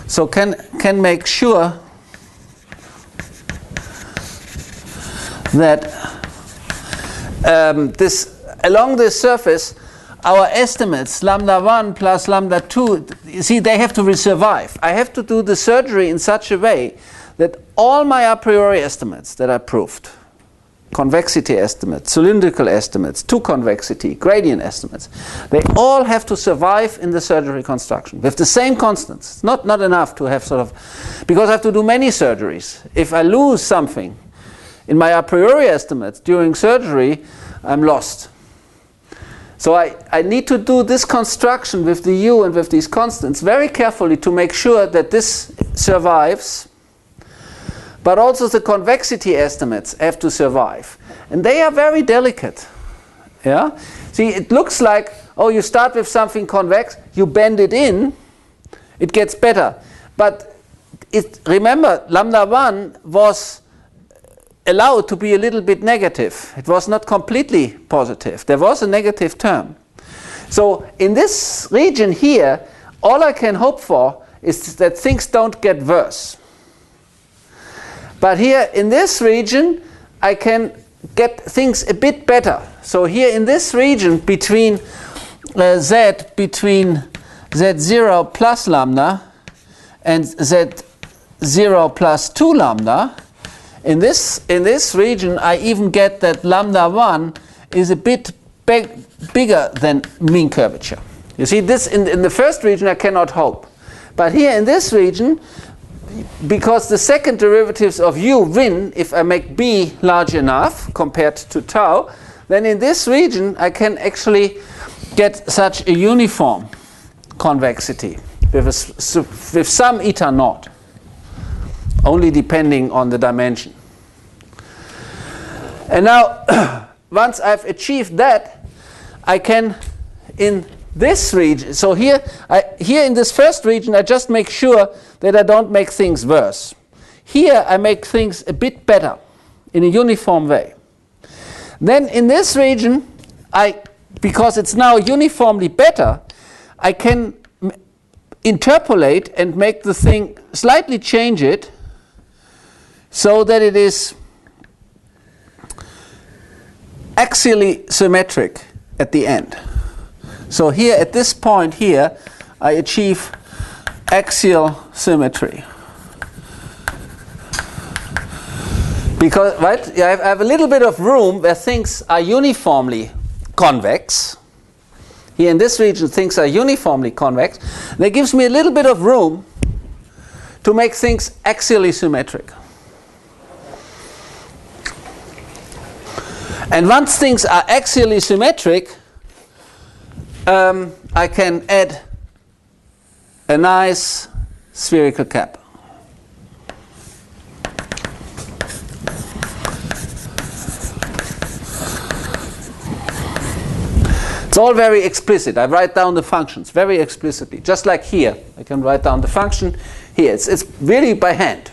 So can make sure that along this surface our estimates lambda 1 plus lambda 2, you see, they have to survive. I have to do the surgery in such a way that all my a priori estimates that I proved, convexity estimates, cylindrical estimates, two convexity, gradient estimates, they all have to survive in the surgery construction with the same constants. It's not enough to have sort of, because I have to do many surgeries. If I lose something in my a priori estimates during surgery, I'm lost. So I need to do this construction with the u and with these constants very carefully to make sure that this survives. But also the convexity estimates have to survive. And they are very delicate. Yeah? See, it looks like, oh, you start with something convex, you bend it in, it gets better. But remember, lambda 1 was allowed to be a little bit negative. It was not completely positive. There was a negative term. So in this region here, all I can hope for is that things don't get worse. But here in this region, I can get things a bit better. So here in this region between between z0 plus lambda and z0 plus 2 lambda, in this region I even get that lambda 1 is a bit bigger than mean curvature. You see, this in the first region I cannot hope. But here in this region, because the second derivatives of u win if I make b large enough compared to tau, then in this region I can actually get such a uniform convexity with some eta naught, only depending on the dimension. And now, once I've achieved that, I can, in this region, so here in this first region I just make sure that I don't make things worse. Here I make things a bit better in a uniform way. Then in this region, because it's now uniformly better, I can interpolate and make the thing, slightly change it so that it is axially symmetric at the end. So here at this point here, I achieve axial symmetry. Because, right, I have a little bit of room where things are uniformly convex. Here in this region, things are uniformly convex. That gives me a little bit of room to make things axially symmetric. And once things are axially symmetric, I can add a nice spherical cap. It's all very explicit. I write down the functions very explicitly. Just like here, I can write down the function here. It's really by hand.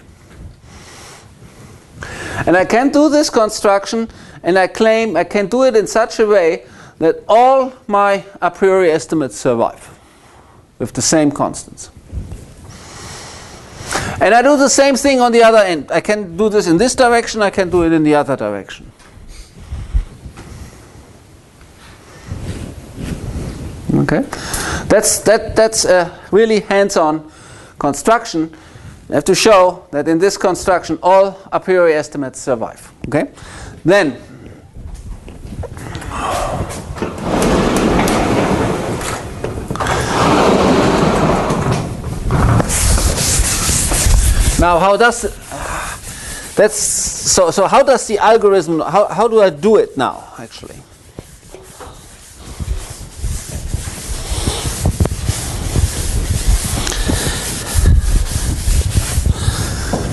And I can do this construction, and I claim I can do it in such a way that all my a priori estimates survive with the same constants. And I do the same thing on the other end. I can do this in this direction, I can do it in the other direction. Okay, that's a really hands-on construction. I have to show that in this construction all a priori estimates survive. Okay, then now how does that's so how does the algorithm, how do I do it now actually?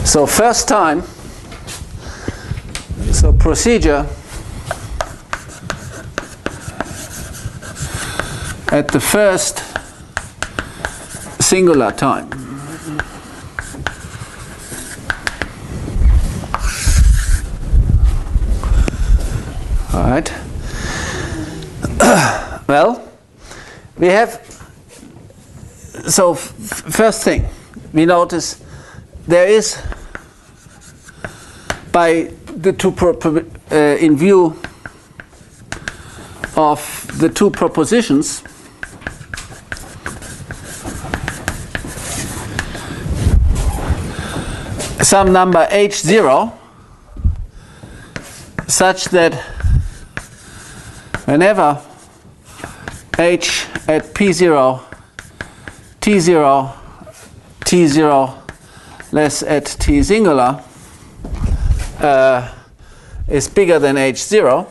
So first time, so procedure at the first singular time. All right. Well, we have, so first thing, we notice there is, by the two in view of the two propositions, some number h0 such that whenever h at p0, t0, t0 less at t singular is bigger than h0,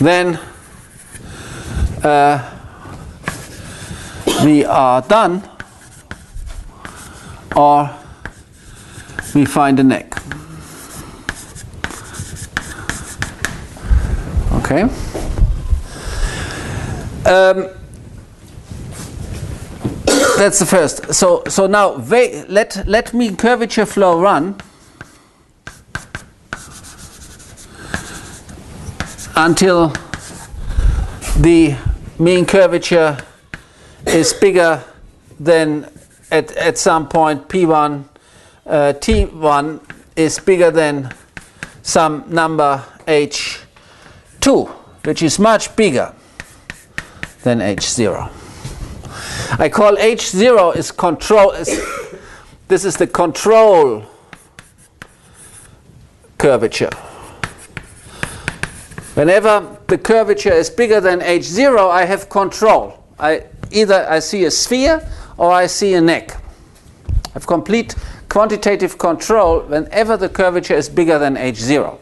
then we are done, or we find a neck. Okay. That's the first. So now let mean curvature flow run until the mean curvature is bigger than at some point p1, t1 is bigger than some number h2, which is much bigger than h0. I call h0 is control. This is the control curvature. Whenever the curvature is bigger than h0, I have control. Either I see a sphere or I see a neck. I have complete quantitative control whenever the curvature is bigger than h0.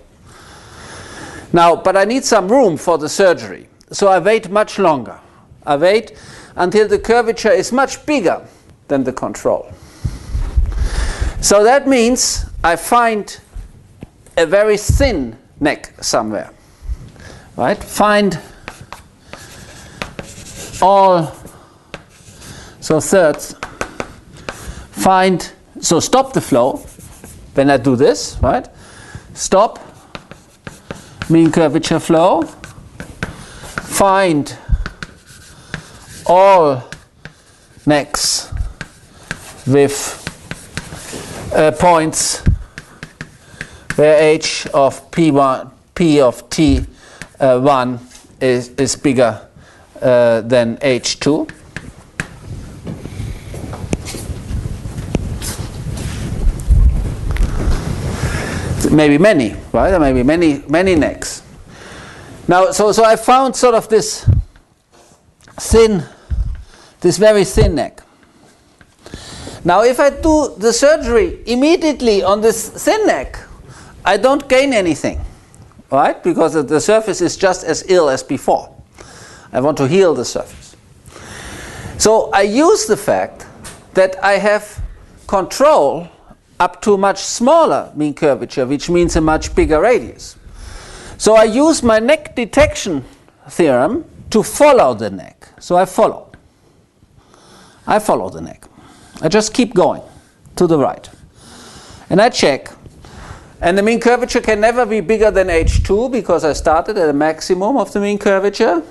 Now, but I need some room for the surgery, so I wait much longer. I wait until the curvature is much bigger than the control. So that means I find a very thin neck somewhere. Right? Find all, so thirds, find, so stop the flow when I do this, right? Stop mean curvature flow, find all necks with points where h of p1, p of t1 is bigger than h2. Maybe many, right? There may be many necks. Now, so I found sort of this very thin neck. Now, if I do the surgery immediately on this thin neck, I don't gain anything, right? Because the surface is just as ill as before. I want to heal the surface. So I use the fact that I have control up to much smaller mean curvature, which means a much bigger radius. So I use my neck detection theorem to follow the neck. So I follow the neck. I just keep going to the right. And I check. And the mean curvature can never be bigger than h2 because I started at a maximum of the mean curvature.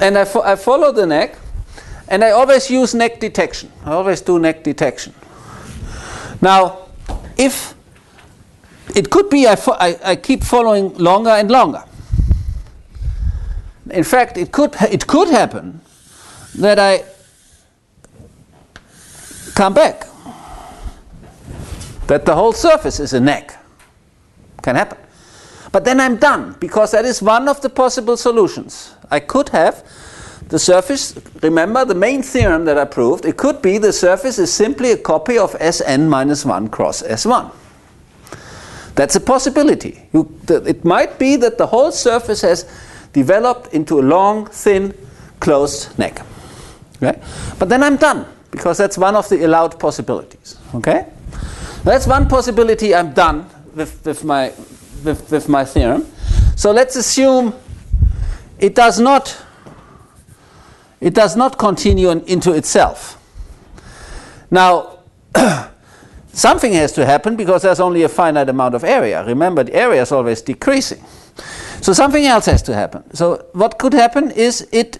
And I follow the neck. And I always use neck detection. I always do neck detection. Now, if it could be I keep following longer and longer. In fact, it could happen that I come back, that the whole surface is a neck. Can happen. But then I'm done, because that is one of the possible solutions. I could have the surface, remember the main theorem that I proved, it could be the surface is simply a copy of Sn minus 1 cross S1. That's a possibility. It might be that the whole surface has developed into a long, thin, closed neck. Okay? But then I'm done, because that's one of the allowed possibilities. Okay? That's one possibility. I'm done with my theorem. So let's assume it does not continue into itself. Now, something has to happen, because there's only a finite amount of area. Remember, the area is always decreasing. So something else has to happen. So what could happen is it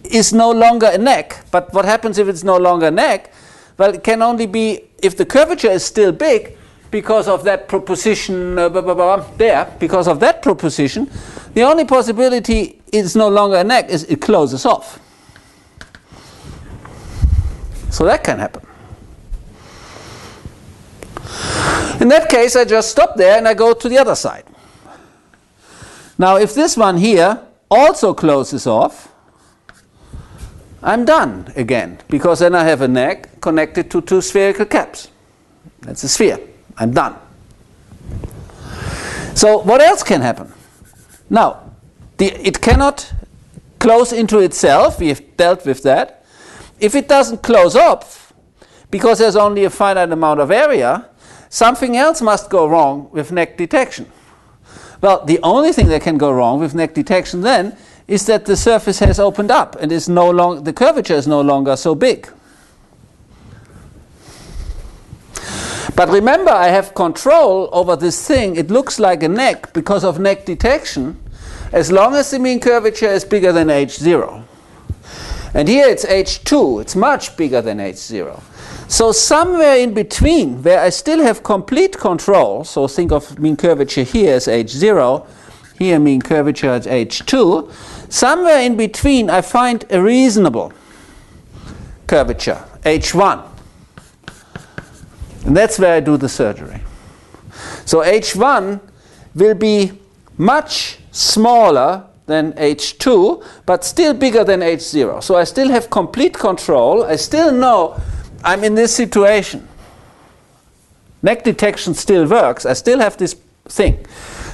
is no longer a neck. But what happens if it's no longer a neck? Well, it can only be if the curvature is still big, because of that proposition there. Because of that proposition, the only possibility it's no longer a neck is it closes off. So that can happen. In that case, I just stop there and I go to the other side. Now, if this one here also closes off, I'm done again, because then I have a neck connected to two spherical caps. That's a sphere. I'm done. So what else can happen? Now, it cannot close into itself. We have dealt with that. If it doesn't close up, because there's only a finite amount of area, something else must go wrong with neck detection. Well, the only thing that can go wrong with neck detection then is that the surface has opened up and is no longer, the curvature is no longer so big. But remember, I have control over this thing. It looks like a neck because of neck detection, as long as the mean curvature is bigger than h0. And here it's h2. It's much bigger than h0. So somewhere in between, where I still have complete control, so think of mean curvature here as h0, here mean curvature as h2, somewhere in between I find a reasonable curvature, h1. And that's where I do the surgery. So h1 will be much smaller than h2, but still bigger than h0. So I still have complete control. I still know I'm in this situation. Neck detection still works. I still have this thing.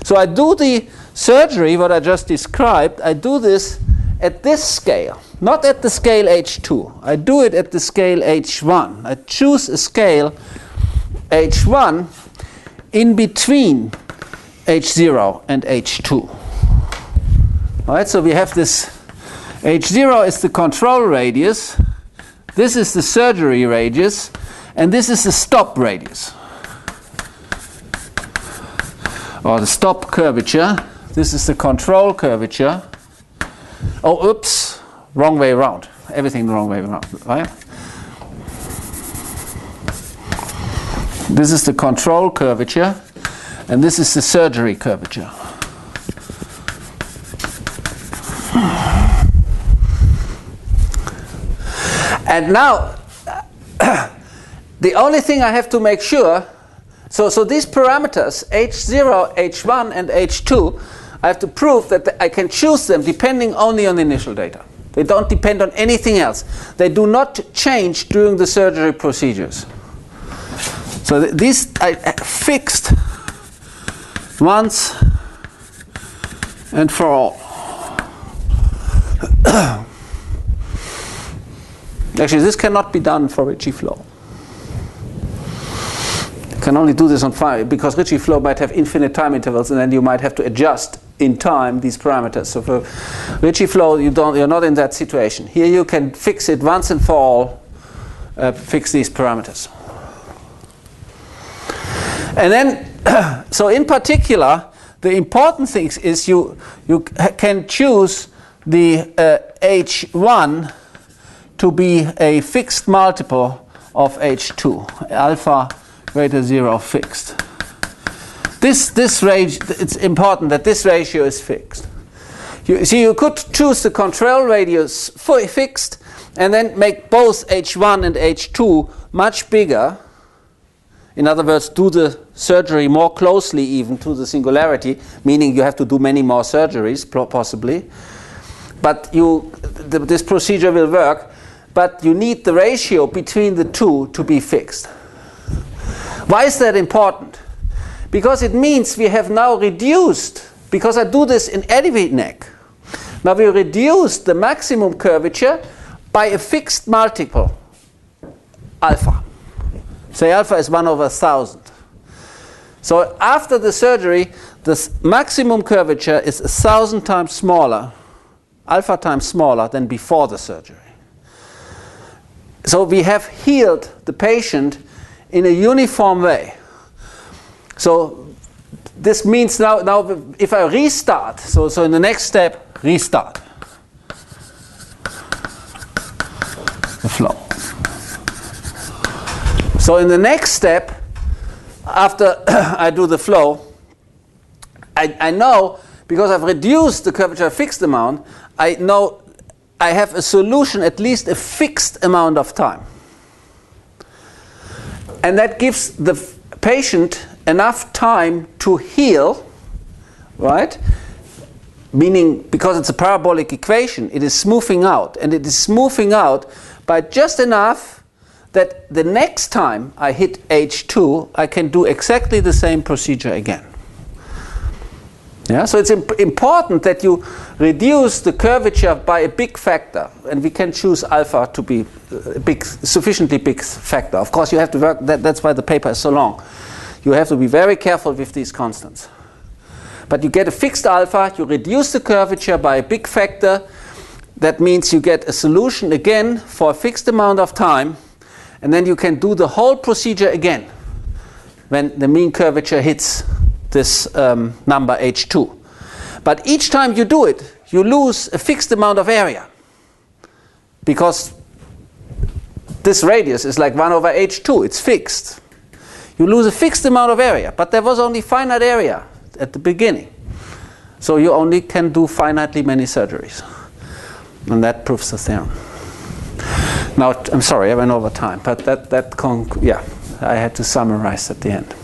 So I do the surgery, what I just described, I do this at this scale, not at the scale h2. I do it at the scale h1. I choose a scale h1 in between h0 and h2. All right, so we have this h0 is the control radius, this is the surgery radius, and this is the stop radius, or the stop curvature. This is the control curvature. Oh, oops, wrong way around. Everything the wrong way around, right? This is the control curvature, and this is the surgery curvature. And now, the only thing I have to make sure, so these parameters, h0, h1, and h2, I have to prove that I can choose them depending only on the initial data. They don't depend on anything else. They do not change during the surgery procedures. So these I fixed once and for all. Actually, this cannot be done for Ritchie flow. You can only do this on 5, because Ritchie flow might have infinite time intervals, and then you might have to adjust in time these parameters. So for Ritchie flow, you're not in that situation. Here you can fix it once and for all, fix these parameters. And then, so in particular, the important thing is you can choose the h1 to be a fixed multiple of h2, alpha greater 0 fixed. it's important that this ratio is fixed. You see, you could choose the control radius fixed and then make both H1 and H2 much bigger. In other words, do the surgery more closely even to the singularity, meaning you have to do many more surgeries, possibly. But this procedure will work, but you need the ratio between the two to be fixed. Why is that important? Because it means we have now reduced, because I do this in every neck, now we reduced the maximum curvature by a fixed multiple, alpha. Say alpha is 1/1000. So after the surgery, the maximum curvature is 1,000 times smaller, alpha times smaller than before the surgery. So we have healed the patient in a uniform way. So this means now if I restart, so in the next step, restart the flow. So in the next step, after I do the flow, I know, because I've reduced the curvature a fixed amount, I know I have a solution at least a fixed amount of time. And that gives the patient enough time to heal, right? Meaning, because it's a parabolic equation, it is smoothing out. And it is smoothing out by just enough that the next time I hit H2, I can do exactly the same procedure again. Yeah, so it's important that you reduce the curvature by a big factor, and we can choose alpha to be a sufficiently big factor. Of course, you have to work. That's why the paper is so long. You have to be very careful with these constants. But you get a fixed alpha. You reduce the curvature by a big factor. That means you get a solution again for a fixed amount of time, and then you can do the whole procedure again when the mean curvature hits this number H2. But each time you do it, you lose a fixed amount of area, because this radius is like 1/H2, it's fixed. You lose a fixed amount of area, but there was only finite area at the beginning. So you only can do finitely many surgeries. And that proves the theorem. Now, I'm sorry, I went over time, but yeah, I had to summarize at the end.